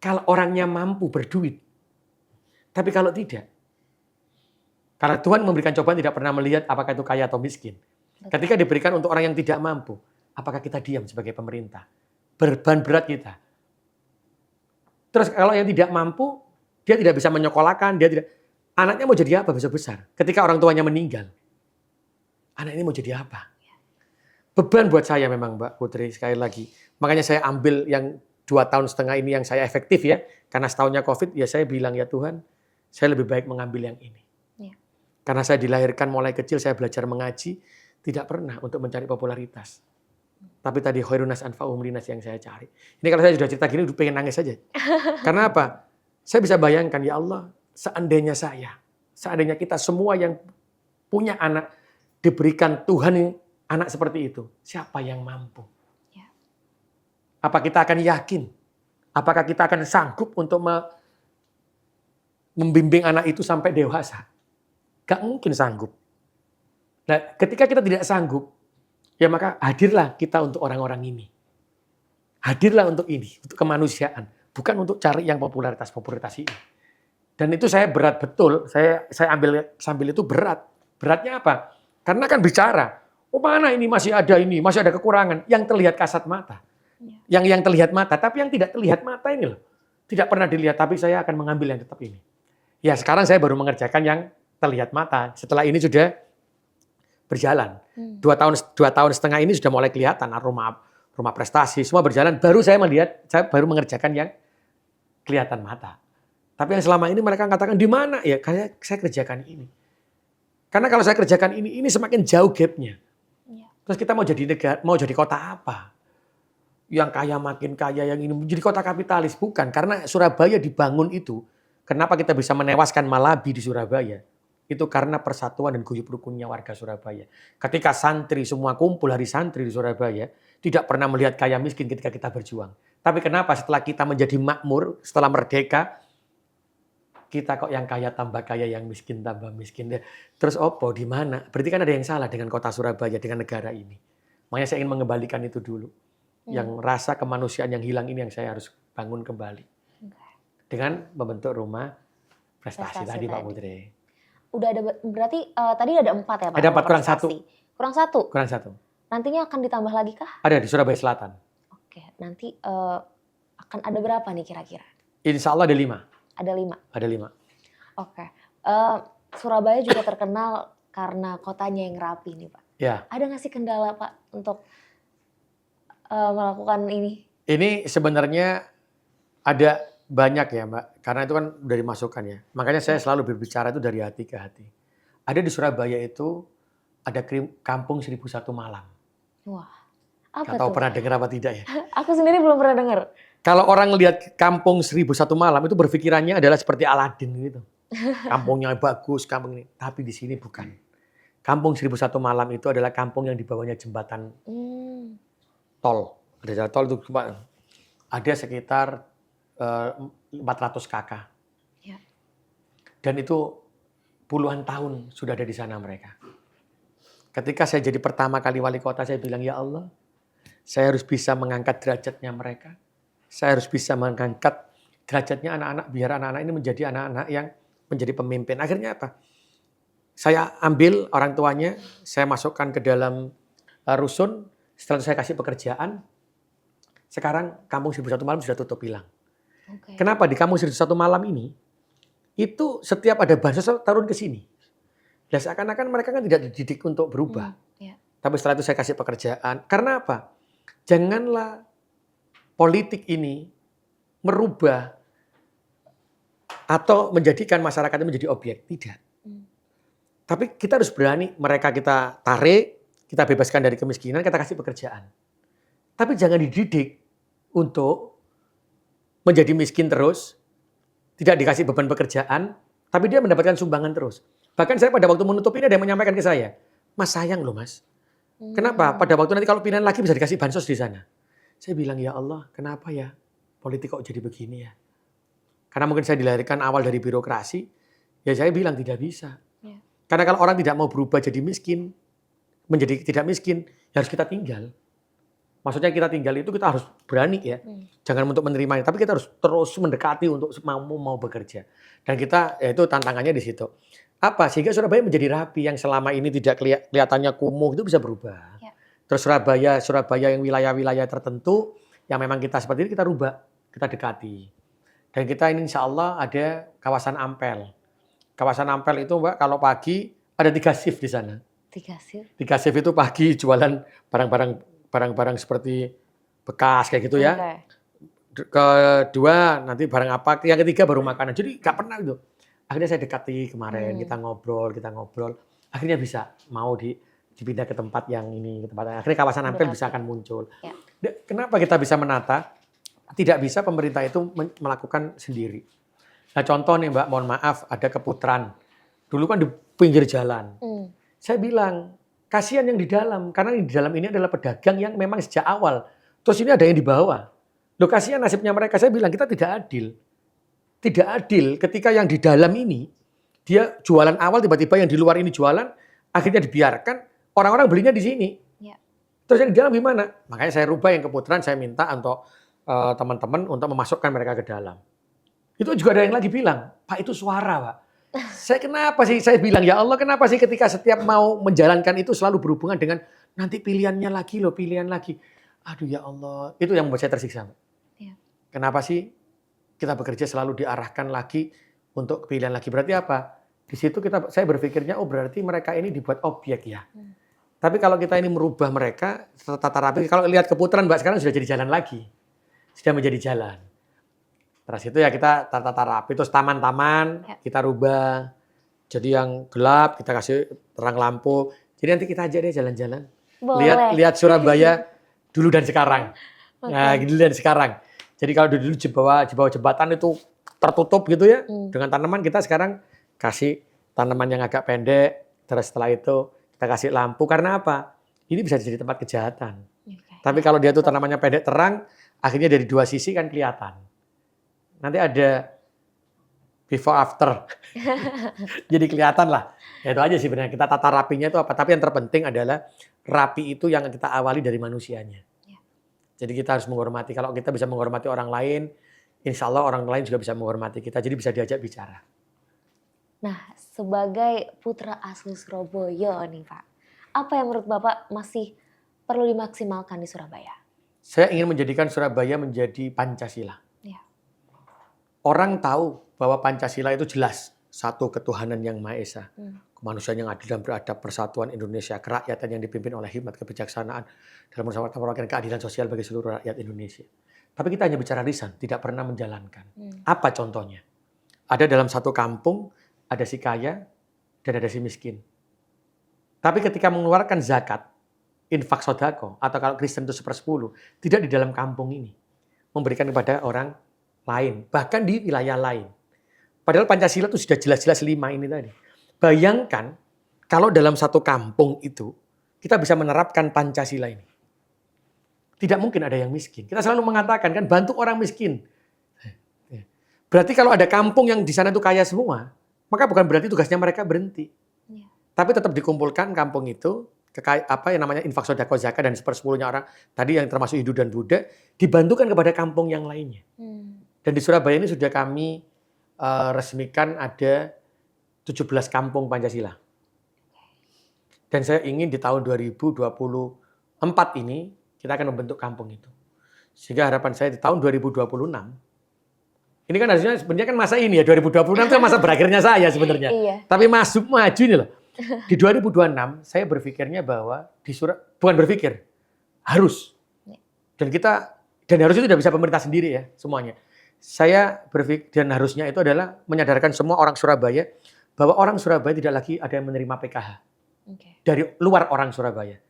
kalau orangnya mampu berduit, tapi kalau tidak, karena Tuhan memberikan cobaan tidak pernah melihat apakah itu kaya atau miskin. Ketika diberikan untuk orang yang tidak mampu, apakah kita diam sebagai pemerintah? Beban berat kita. Terus kalau yang tidak mampu, dia tidak bisa menyekolahkan, anaknya mau jadi apa besar-besar? Ketika orang tuanya meninggal, anak ini mau jadi apa? Beban buat saya memang Mbak Putri, sekali lagi. Makanya saya ambil yang 2,5 tahun ini yang saya efektif ya. Karena setahunnya COVID, ya saya bilang, ya Tuhan, saya lebih baik mengambil yang ini. Karena saya dilahirkan mulai kecil, saya belajar mengaji, tidak pernah untuk mencari popularitas. Tapi tadi khairun nas anfa'uhum linnas yang saya cari. Ini kalau saya sudah cerita gini, udah pengen nangis saja. Karena apa? Saya bisa bayangkan, ya Allah, seandainya kita semua yang punya anak, diberikan Tuhan anak seperti itu, siapa yang mampu? Apa kita akan yakin? Apakah kita akan sanggup untuk membimbing anak itu sampai dewasa? Gak mungkin sanggup. Nah, ketika kita tidak sanggup, ya maka hadirlah kita untuk orang-orang ini. Hadirlah untuk ini, untuk kemanusiaan. Bukan untuk cari yang popularitas ini. Dan itu saya berat betul, saya sambil itu berat. Beratnya apa? Karena kan bicara, oh mana ini masih ada kekurangan yang terlihat kasat mata. yang terlihat mata, tapi yang tidak terlihat mata ini loh. Tidak pernah dilihat, tapi saya akan mengambil yang tetap ini. Ya sekarang saya baru mengerjakan yang terlihat mata. Setelah ini sudah berjalan. 2 tahun setengah ini sudah mulai kelihatan rumah prestasi, semua berjalan. Baru saya baru mengerjakan yang kelihatan mata. Tapi yang selama ini mereka katakan di mana? Ya saya kerjakan ini. Karena kalau saya kerjakan ini semakin jauh gapnya. Terus kita mau jadi kota apa? Yang kaya makin kaya, yang ini menjadi kota kapitalis. Bukan, karena Surabaya dibangun itu. Kenapa kita bisa menewaskan Malabi di Surabaya? Itu karena persatuan dan guyup rukunnya warga Surabaya. Ketika santri semua kumpul hari santri di Surabaya, tidak pernah melihat kaya miskin ketika kita berjuang. Tapi kenapa setelah kita menjadi makmur, setelah merdeka, kita kok yang kaya tambah kaya, yang miskin tambah miskin. Terus opo, di mana? Berarti kan ada yang salah dengan kota Surabaya, dengan negara ini. Makanya saya ingin mengembalikan itu dulu. Yang rasa kemanusiaan yang hilang ini yang saya harus bangun kembali. Dengan membentuk rumah prestasi tadi Pak Putri. Udah ada, berarti tadi ada 4 ya Pak? Ada 4, kurang 1. Kurang 1? Kurang 1. Nantinya akan ditambah lagi kah? Ada di Surabaya Selatan. Oke, nanti akan ada berapa nih kira-kira? Insya Allah ada 5. Ada 5? Ada 5. Oke. Surabaya juga terkenal karena kotanya yang rapi nih Pak. Ya. Ada nggak sih kendala Pak untuk melakukan ini? Ini sebenarnya ada banyak ya Mbak, karena itu kan dari masukan ya. Makanya saya selalu berbicara itu dari hati ke hati. Ada di Surabaya itu ada kampung 1001 malam. Wah, apa Gak tahu tuh? pernah dengar apa tidak ya. Aku sendiri belum pernah dengar. Kalau orang lihat kampung 1001 malam itu berpikirannya adalah seperti Aladin gitu. Kampungnya bagus, kampung ini. Tapi di sini bukan. Kampung 1001 malam itu adalah kampung yang di bawahnya jembatan tol. Ada jalan tol itu ada sekitar 400 kakak. Ya. Dan itu puluhan tahun sudah ada di sana mereka. Ketika saya jadi pertama kali wali kota, saya bilang, ya Allah, saya harus bisa mengangkat derajatnya mereka. Saya harus bisa mengangkat derajatnya anak-anak, biar anak-anak ini menjadi anak-anak yang menjadi pemimpin. Akhirnya apa? Saya ambil orang tuanya, saya masukkan ke dalam rusun, setelah itu saya kasih pekerjaan, sekarang kampung 1001 malam sudah tutup hilang. Okay. Kenapa di kampung 1001 malam ini, itu setiap ada bansos turun ke sini. Dan seakan-akan mereka kan tidak dididik untuk berubah. Tapi setelah itu saya kasih pekerjaan. Karena apa? Janganlah politik ini merubah atau menjadikan masyarakat menjadi objek. Tidak. Tapi kita harus berani, mereka kita tarik, kita bebaskan dari kemiskinan, kita kasih pekerjaan. Tapi jangan dididik untuk menjadi miskin terus, tidak dikasih beban pekerjaan, tapi dia mendapatkan sumbangan terus. Bahkan saya pada waktu menutup ini ada yang menyampaikan ke saya, Mas sayang loh Mas. Kenapa? Pada waktu nanti kalau pilihan lagi bisa dikasih bansos di sana. Saya bilang, ya Allah, kenapa ya politik kok jadi begini ya? Karena mungkin saya dilahirkan awal dari birokrasi, ya saya bilang tidak bisa. Ya. Karena kalau orang tidak mau berubah jadi miskin, menjadi tidak miskin, ya harus kita tinggal. Maksudnya kita tinggal itu kita harus berani ya. Jangan untuk menerimanya, tapi kita harus terus mendekati untuk mau bekerja. Dan kita, ya itu tantangannya di situ. Apa? Sehingga Surabaya menjadi rapi yang selama ini tidak kelihatannya kumuh itu bisa berubah. Ya. Terus Surabaya yang wilayah-wilayah tertentu yang memang kita seperti ini kita rubah, kita dekati. Dan kita ini insya Allah ada kawasan Ampel. Kawasan Ampel itu Mbak kalau pagi ada 3 shift di sana. 3 shift? 3 shift itu pagi jualan barang-barang seperti bekas kayak gitu ya. Okay. Kedua nanti barang apa, yang ketiga baru makanan. Jadi gak pernah gitu. Akhirnya saya dekati kemarin, kita ngobrol. Akhirnya bisa mau dipindah ke tempat yang ini, ke tempat yang akhirnya kawasan Ampel bisa akan muncul. Ya. Kenapa kita bisa menata? Tidak bisa pemerintah itu melakukan sendiri. Nah contoh nih Mbak, mohon maaf ada keputaran. Dulu kan di pinggir jalan. Saya bilang, kasihan yang di dalam, karena yang di dalam ini adalah pedagang yang memang sejak awal. Terus ini ada yang di bawah. Loh kasihan nasibnya mereka. Saya bilang kita tidak adil. Tidak adil ketika yang di dalam ini, dia jualan awal tiba-tiba yang di luar ini jualan, akhirnya dibiarkan, orang-orang belinya di sini. Ya. Terus yang di dalam gimana? Makanya saya rubah yang keputaran, saya minta untuk teman-teman untuk memasukkan mereka ke dalam. Itu juga ada yang lagi bilang, Pak itu suara Pak. Saya kenapa sih, saya bilang ya Allah kenapa sih ketika setiap mau menjalankan itu selalu berhubungan dengan nanti pilihan lagi. Aduh ya Allah, itu yang membuat saya tersiksa. Mbak. Iya. Kenapa sih kita bekerja selalu diarahkan lagi untuk pilihan lagi? Berarti apa? Di situ saya berpikirnya, oh berarti mereka ini dibuat objek ya. Tapi kalau kita ini merubah mereka, tata rapi, kalau lihat keputaran Mbak sekarang sudah jadi jalan lagi. Sudah menjadi jalan. Terus itu ya kita tata rapi, terus taman-taman Ya. kita rubah. Jadi yang gelap kita kasih terang lampu. Jadi nanti kita ajak dia jalan-jalan. Boleh. Lihat Surabaya dulu dan sekarang. Oke. Nah, dulu dan sekarang. Jadi kalau dulu di bawah jembatan itu tertutup gitu ya dengan tanaman, kita sekarang kasih tanaman yang agak pendek. Terus setelah itu kita kasih lampu. Karena apa? Ini bisa jadi tempat kejahatan. Oke. Tapi kalau dia tuh tanamannya pendek terang, akhirnya dari dua sisi kan kelihatan. Nanti ada before after. Jadi kelihatan lah. Ya itu aja sih sebenarnya. Kita tata rapinya itu apa. Tapi yang terpenting adalah rapi itu yang kita awali dari manusianya. Ya. Jadi kita harus menghormati. Kalau kita bisa menghormati orang lain, insya Allah orang lain juga bisa menghormati kita. Jadi bisa diajak bicara. Nah, sebagai putra asli Surabaya nih Pak, apa yang menurut Bapak masih perlu dimaksimalkan di Surabaya? Saya ingin menjadikan Surabaya menjadi Pancasila. Ya. Orang tahu bahwa Pancasila itu jelas. Satu, ketuhanan yang Maha Esa. Kemanusiaan yang adil dan beradab, persatuan Indonesia, kerakyatan yang dipimpin oleh hikmat kebijaksanaan dalam musyawarah perwakilan keadilan sosial bagi seluruh rakyat Indonesia. Tapi kita hanya bicara lisan, tidak pernah menjalankan. Apa contohnya? Ada dalam satu kampung, ada si kaya dan ada si miskin. Tapi ketika mengeluarkan zakat, infak sodako, atau kalau Kristen itu 1/10, tidak di dalam kampung ini. Memberikan kepada orang lain, bahkan di wilayah lain. Padahal Pancasila itu sudah jelas-jelas 5 ini tadi. Bayangkan kalau dalam satu kampung itu kita bisa menerapkan Pancasila ini. Tidak mungkin ada yang miskin. Kita selalu mengatakan kan bantu orang miskin. Berarti kalau ada kampung yang di sana itu kaya semua, maka bukan berarti tugasnya mereka berhenti. Ya. Tapi tetap dikumpulkan kampung itu, apa yang namanya infak sodako zakat dan 1/10-nya orang tadi yang termasuk Hindu dan Buddha, dibantukan kepada kampung yang lainnya. Dan di Surabaya ini sudah kami resmikan ada 17 kampung Pancasila. Dan saya ingin di tahun 2024 ini kita akan membentuk kampung itu. Sehingga harapan saya di tahun 2026, ini kan harusnya sebenarnya kan masa ini ya, 2026 itu masa berakhirnya saya sebenarnya. Iya. Tapi maju ini loh. Di 2026 saya berpikirnya bahwa bukan berpikir, harus. Dan harus itu tidak bisa pemerintah sendiri ya semuanya. Saya berpikir dan harusnya itu adalah menyadarkan semua orang Surabaya bahwa orang Surabaya tidak lagi ada yang menerima PKH dari luar orang Surabaya.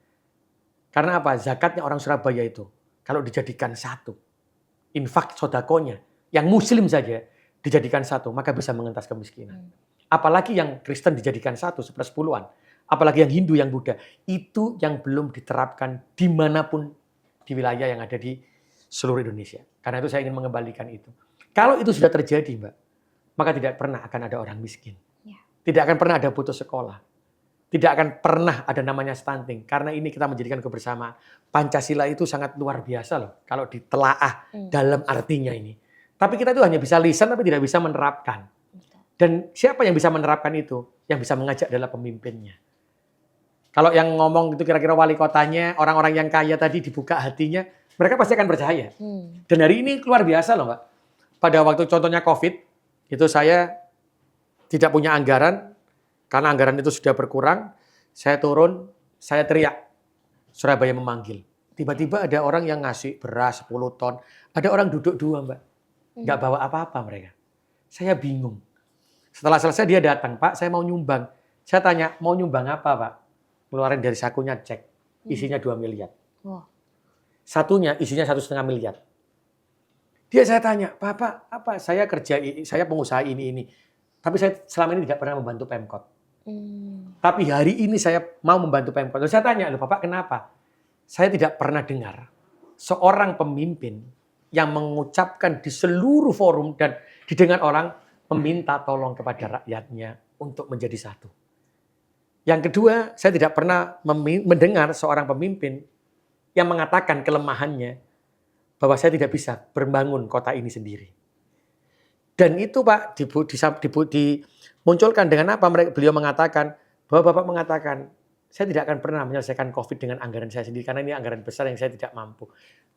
Karena apa? Zakatnya orang Surabaya itu kalau dijadikan satu, infak sodakonya yang muslim saja dijadikan satu, maka bisa mengentas kemiskinan. Apalagi yang Kristen dijadikan satu, 1/10-an. Apalagi yang Hindu, yang Buddha. Itu yang belum diterapkan dimanapun di wilayah yang ada di seluruh Indonesia. Karena itu saya ingin mengembalikan itu. Kalau itu sudah terjadi, Mbak, maka tidak pernah akan ada orang miskin. Ya. Tidak akan pernah ada putus sekolah. Tidak akan pernah ada namanya stunting. Karena ini kita menjadikan kebersamaan. Pancasila itu sangat luar biasa loh. Kalau ditelaah dalam artinya ini. Tapi kita itu hanya bisa lisan tapi tidak bisa menerapkan. Dan siapa yang bisa menerapkan itu? Yang bisa mengajak adalah pemimpinnya. Kalau yang ngomong itu kira-kira wali kotanya, orang-orang yang kaya tadi dibuka hatinya, mereka pasti akan percaya. Dan hari ini luar biasa loh Mbak. Pada waktu contohnya COVID, itu saya tidak punya anggaran, karena anggaran itu sudah berkurang, saya turun, saya teriak, Surabaya memanggil. Tiba-tiba ada orang yang ngasih beras 10 ton, ada orang duduk 2 Mbak. Nggak bawa apa-apa mereka. Saya bingung. Setelah selesai dia datang, Pak saya mau nyumbang. Saya tanya, mau nyumbang apa Pak? Ngeluarin dari sakunya cek, isinya 2 miliar. Satunya isinya 1,5 miliar. Dia saya tanya, Bapak apa? Saya pengusaha ini. Tapi saya selama ini tidak pernah membantu Pemkot. Tapi hari ini saya mau membantu Pemkot. Lalu saya tanya, loh Bapak kenapa? Saya tidak pernah dengar seorang pemimpin yang mengucapkan di seluruh forum dan didengar orang meminta tolong kepada rakyatnya untuk menjadi satu. Yang kedua, saya tidak pernah mendengar seorang pemimpin yang mengatakan kelemahannya bahwa saya tidak bisa membangun kota ini sendiri. Dan itu Pak dimunculkan dengan apa? Beliau mengatakan bahwa Bapak mengatakan saya tidak akan pernah menyelesaikan COVID dengan anggaran saya sendiri karena ini anggaran besar yang saya tidak mampu.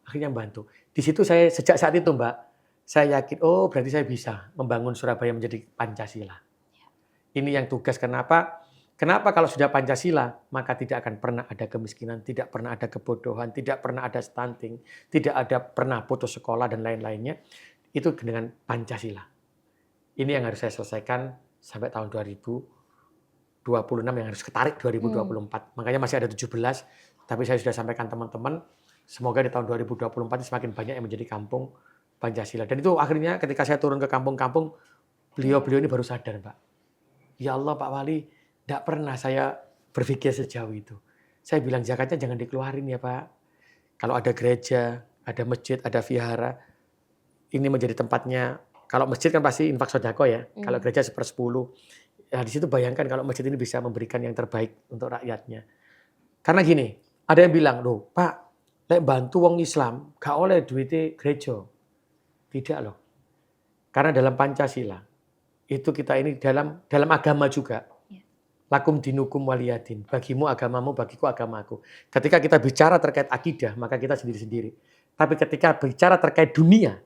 Akhirnya bantu. Di situ saya sejak saat itu Mbak, saya yakin oh berarti saya bisa membangun Surabaya menjadi Pancasila. Ini yang tugas. Kenapa? Kenapa kalau sudah Pancasila maka tidak akan pernah ada kemiskinan, tidak pernah ada kebodohan, tidak pernah ada stunting, tidak ada pernah putus sekolah dan lain-lainnya. Itu dengan Pancasila. Ini yang harus saya selesaikan sampai tahun 2026 yang harus ketarik 2024. Makanya masih ada 17, tapi saya sudah sampaikan teman-teman, semoga di tahun 2024 ini semakin banyak yang menjadi kampung Pancasila. Dan itu akhirnya ketika saya turun ke kampung-kampung, beliau-beliau ini baru sadar, Pak. Ya Allah Pak Wali, tidak pernah saya berpikir sejauh itu. Saya bilang zakatnya jangan dikeluarin ya Pak. Kalau ada gereja, ada masjid, ada vihara, ini menjadi tempatnya. Kalau masjid kan pasti infak sodako ya. Kalau gereja 1/10. Nah, di situ bayangkan kalau masjid ini bisa memberikan yang terbaik untuk rakyatnya. Karena gini, ada yang bilang, loh Pak, lek bantu wong Islam, gak oleh duitnya gereja. Tidak loh. Karena dalam Pancasila, itu kita ini dalam agama juga. Lakum dinukum waliyadin. Bagimu agamamu, bagiku agamaku. Ketika kita bicara terkait akidah, maka kita sendiri-sendiri. Tapi ketika bicara terkait dunia,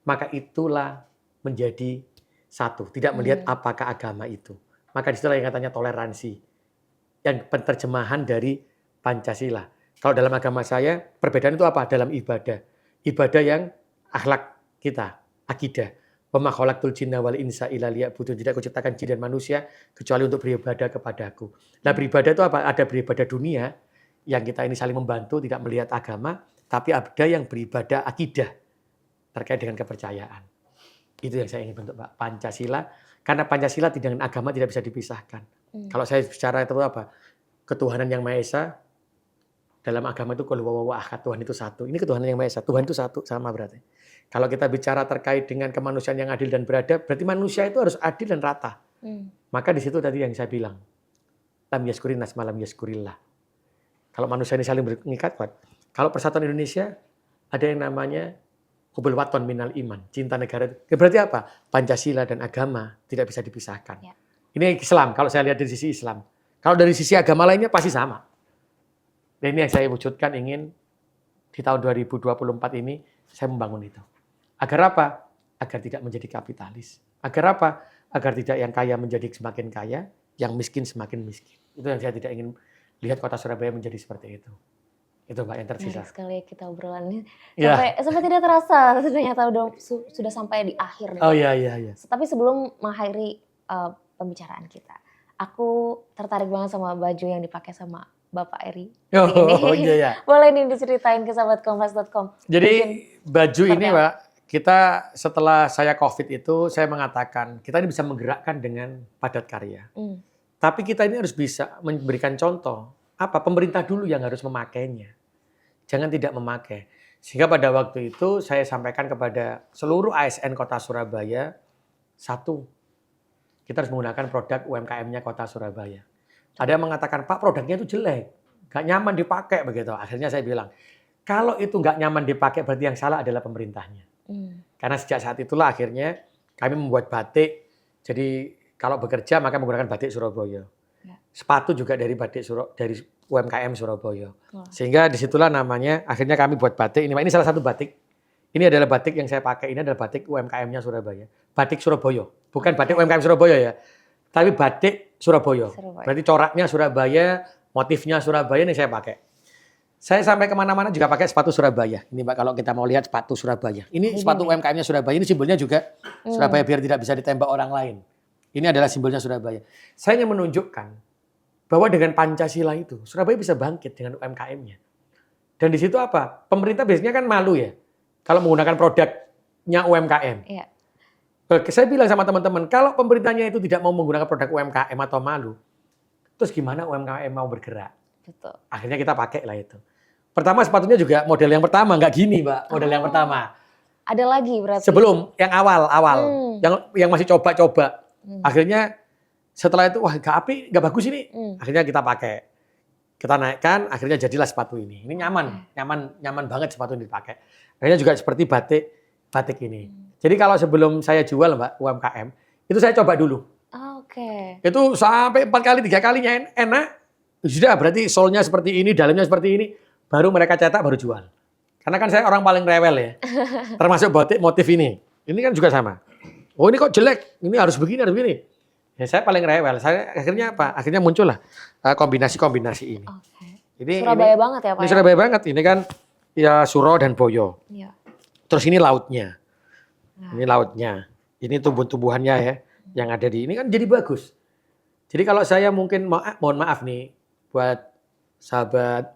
maka itulah menjadi satu. Tidak melihat apakah agama itu. Maka disitulah yang katanya toleransi. Yang penerjemahan dari Pancasila. Kalau dalam agama saya, perbedaan itu apa? Dalam ibadah. Ibadah yang akhlak kita, akidah. Wa ma khalaqtul jinna wal insa illa liya'budun. Tidak kuciptakan jin dan manusia kecuali untuk beribadah kepadaku. Nah, beribadah itu apa? Ada beribadah dunia yang kita ini saling membantu, tidak melihat agama, tapi ada yang beribadah akidah terkait dengan kepercayaan. Itu yang saya ingin bentuk Pak, Pancasila. Karena Pancasila dengan agama tidak bisa dipisahkan. Kalau saya bicara itu apa? Ketuhanan yang Maha Esa. Dalam agama itu qul huwallahu ahad, Tuhan itu satu. Ini ketuhanan yang Maha Esa, Tuhan itu satu, sama berarti. Kalau kita bicara terkait dengan kemanusiaan yang adil dan beradab, berarti manusia itu harus adil dan rata. Maka di situ tadi yang saya bilang, lam yaskurin nas malam yaskurillah. Kalau manusia ini saling mengikat kuat. Kalau Persatuan Indonesia ada yang namanya hubul waton minal iman, cinta negara. Berarti apa? Pancasila dan agama tidak bisa dipisahkan. Ya. Ini Islam, kalau saya lihat dari sisi Islam. Kalau dari sisi agama lainnya pasti sama. Dan ini yang saya wujudkan ingin di tahun 2024 ini saya membangun itu. Agar apa? Agar tidak menjadi kapitalis. Agar apa? Agar tidak yang kaya menjadi semakin kaya, yang miskin semakin miskin. Itu yang saya tidak ingin lihat kota Surabaya menjadi seperti itu. Itu Mbak yang tersisa. Menarik sekali kita obrolannya. Sampai tidak terasa ternyata sudah sampai di akhir. Oh iya. Tapi sebelum mengakhiri pembicaraan kita, aku tertarik banget sama baju yang dipakai sama Bapak Eri. Iya. Boleh nih diceritain ke sahabatkompas.com. Jadi baju ini Pak, kita setelah saya COVID itu saya mengatakan kita ini bisa menggerakkan dengan padat karya. Tapi kita ini harus bisa memberikan contoh. Apa? Pemerintah dulu yang harus memakainya. Jangan tidak memakai. Sehingga pada waktu itu saya sampaikan kepada seluruh ASN Kota Surabaya, satu, kita harus menggunakan produk UMKM-nya Kota Surabaya. Ada yang mengatakan, Pak produknya itu jelek, gak nyaman dipakai begitu. Akhirnya saya bilang, kalau itu gak nyaman dipakai berarti yang salah adalah pemerintahnya. Karena sejak saat itulah akhirnya kami membuat batik. Jadi kalau bekerja maka menggunakan batik Surabaya. Sepatu juga dari batik dari UMKM Surabaya. Sehingga disitulah namanya akhirnya kami buat batik. Ini salah satu batik. Ini adalah batik yang saya pakai. Ini adalah batik UMKM-nya Surabaya. Batik Surabaya, bukan batik UMKM Surabaya ya. Tapi batik Surabaya. Berarti coraknya Surabaya, motifnya Surabaya ini saya pakai. Saya sampai kemana-mana juga pakai sepatu Surabaya. Ini Mbak kalau kita mau lihat sepatu Surabaya. Ini sepatu UMKM-nya Surabaya. Ini simbolnya juga Surabaya biar tidak bisa ditembak orang lain. Ini adalah simbolnya Surabaya. Saya ingin menunjukkan bahwa dengan Pancasila itu Surabaya bisa bangkit dengan UMKM-nya. Dan di situ apa? Pemerintah biasanya kan malu ya kalau menggunakan produknya UMKM. Iya. Saya bilang sama teman-teman, kalau pemerintahnya itu tidak mau menggunakan produk UMKM atau malu, terus gimana UMKM mau bergerak? Betul. Akhirnya kita pakai lah itu. Pertama sepatunya juga model yang pertama, nggak gini Mbak, model yang pertama. Ada lagi berarti? Sebelum, yang awal, yang masih coba-coba. Akhirnya setelah itu, wah nggak api, nggak bagus ini. Akhirnya kita pakai. Kita naikkan, akhirnya jadilah sepatu ini. Ini nyaman banget sepatu ini dipakai. Akhirnya juga seperti batik ini. Jadi kalau sebelum saya jual Mbak UMKM, itu saya coba dulu. Oke. Itu sampai 4 kali, 3 kalinya enak, Sudah berarti soulnya seperti ini, dalamnya seperti ini, baru mereka cetak, baru jual. Karena kan saya orang paling rewel ya, termasuk motif ini. Ini kan juga sama. Oh ini kok jelek, ini harus begini, harus begini. Ya saya paling rewel. Saya akhirnya apa? Akhirnya muncullah kombinasi-kombinasi ini. Oke. Ini Surabaya banget ya Pak? Ini Surabaya banget. Ini kan ya Suro dan Boyo. Iya. Terus ini lautnya. Nah. Ini lautnya. Ini tumbuh-tumbuhannya ya, yang ada di ini kan jadi bagus. Jadi kalau saya mungkin mohon maaf nih buat sahabat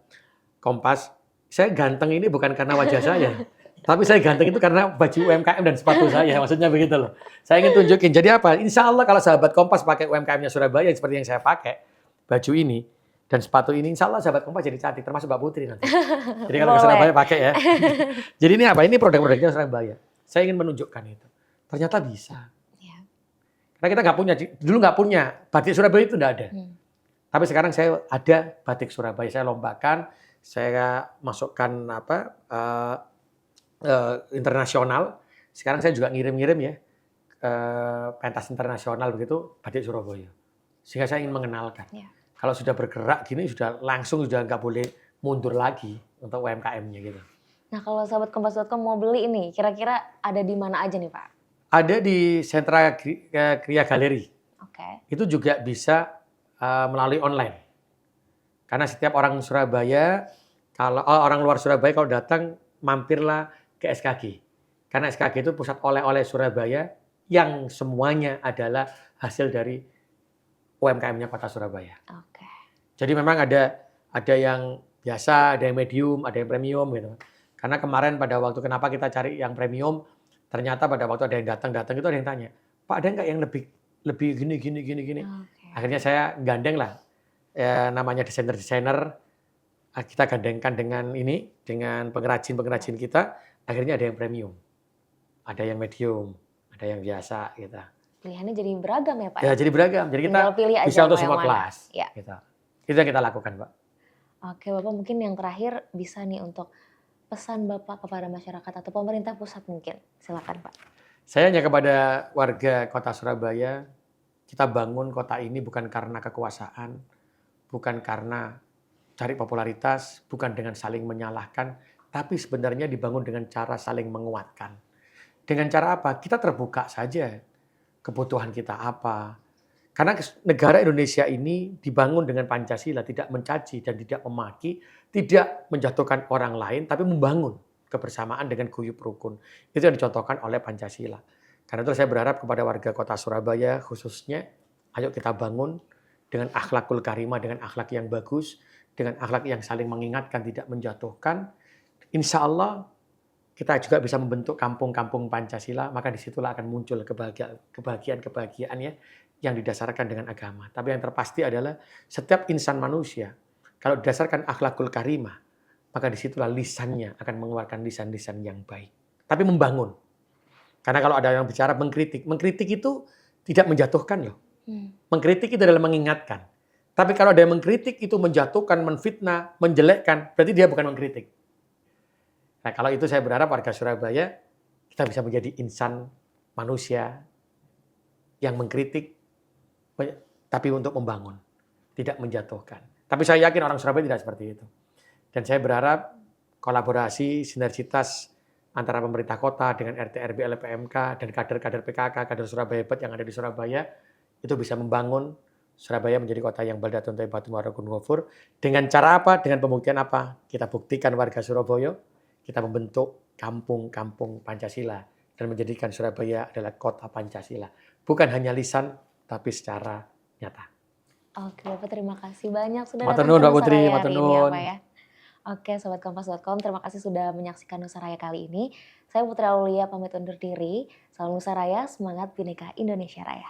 Kompas, saya ganteng ini bukan karena wajah saya, tapi saya ganteng itu karena baju UMKM dan sepatu saya, maksudnya begitu loh. Saya ingin tunjukin, jadi apa? Insya Allah kalau sahabat Kompas pakai UMKM-nya Surabaya seperti yang saya pakai, baju ini dan sepatu ini, insya Allah sahabat Kompas jadi cantik, termasuk Mbak Putri nanti. Jadi kalau ke Surabaya pakai ya. Jadi ini apa? Ini produk-produknya Surabaya. Saya ingin menunjukkan itu. Ternyata bisa. Ya. Karena kita nggak punya, dulu nggak punya, batik Surabaya itu nggak ada. Tapi sekarang saya ada batik Surabaya, saya lombakan, saya masukkan internasional. Sekarang saya juga ngirim-ngirim ya pentas internasional begitu batik Surabaya. Sehingga saya ingin mengenalkan. Ya. Kalau sudah bergerak gini sudah langsung sudah nggak boleh mundur lagi untuk UMKM-nya gitu. Nah kalau sahabat Kompas.com mau beli ini, kira-kira ada di mana aja nih Pak? Ada di Sentra Kria Galeri. Oke. Itu juga bisa melalui online. Karena setiap orang Surabaya, kalau orang luar Surabaya kalau datang mampirlah ke SKG. Karena SKG itu pusat oleh-oleh Surabaya yang semuanya adalah hasil dari UMKM-nya Kota Surabaya. Oke. Jadi memang ada yang biasa, ada yang medium, ada yang premium gitu. Karena kemarin pada waktu kenapa kita cari yang premium, ternyata pada waktu ada yang datang itu ada yang tanya, Pak ada nggak yang lebih gini. Oke. Akhirnya saya gandeng lah, namanya desainer, kita gandengkan dengan dengan pengrajin kita, akhirnya ada yang premium, ada yang medium, ada yang biasa gitu. Pilihannya jadi beragam ya Pak? Ya jadi beragam, jadi kita Tinggal pilih aja bisa untuk mau yang semua mana. kelas. Ya. Gitu. Itu yang kita lakukan Pak. Oke Bapak, mungkin yang terakhir bisa nih untuk pesan Bapak kepada masyarakat atau pemerintah pusat mungkin. Silakan Pak. Saya hanya kepada warga Kota Surabaya, kita bangun kota ini bukan karena kekuasaan, bukan karena cari popularitas, bukan dengan saling menyalahkan, tapi sebenarnya dibangun dengan cara saling menguatkan. Dengan cara apa? Kita terbuka saja kebutuhan kita apa. Karena negara Indonesia ini dibangun dengan Pancasila, tidak mencaci dan tidak memaki, tidak menjatuhkan orang lain, tapi membangun kebersamaan dengan guyup rukun. Itu yang dicontohkan oleh Pancasila. Karena itu saya berharap kepada warga Kota Surabaya khususnya, ayo kita bangun dengan akhlakul karimah, dengan akhlak yang bagus, dengan akhlak yang saling mengingatkan, tidak menjatuhkan. Insya Allah kita juga bisa membentuk kampung-kampung Pancasila, maka disitulah akan muncul kebahagiaan ya, yang didasarkan dengan agama. Tapi yang terpasti adalah setiap insan manusia, kalau didasarkan akhlakul karimah, maka disitulah lisannya akan mengeluarkan lisan-lisan yang baik. Tapi membangun. Karena kalau ada yang bicara mengkritik itu tidak menjatuhkan loh. Mengkritik itu adalah mengingatkan. Tapi kalau ada yang mengkritik itu menjatuhkan, menfitnah, menjelekkan, berarti dia bukan mengkritik. Nah kalau itu saya berharap warga Surabaya, kita bisa menjadi insan manusia yang mengkritik, tapi untuk membangun, tidak menjatuhkan. Tapi saya yakin orang Surabaya tidak seperti itu. Dan saya berharap kolaborasi, sinergitas antara pemerintah kota dengan RT, RW, LPMK, dan kader-kader PKK, kader Surabaya Hebat yang ada di Surabaya, itu bisa membangun Surabaya menjadi kota yang baldatun thayyibatun wa rabbun ghafur. Dengan cara apa? Dengan pembuktian apa? Kita buktikan warga Surabaya, kita membentuk kampung-kampung Pancasila dan menjadikan Surabaya adalah kota Pancasila. Bukan hanya lisan, tapi secara nyata. Oke, Bapak terima kasih banyak sudah Matur datang nuwun, ke Mbak Putri, Nusaraya matur hari ini ya, nuwun. Pak ya. Oke, Sobat Kompas.com, terima kasih sudah menyaksikan Nusaraya kali ini. Saya Putri Aulia pamit undur diri. Salam Nusaraya, semangat Bhinneka Indonesia Raya.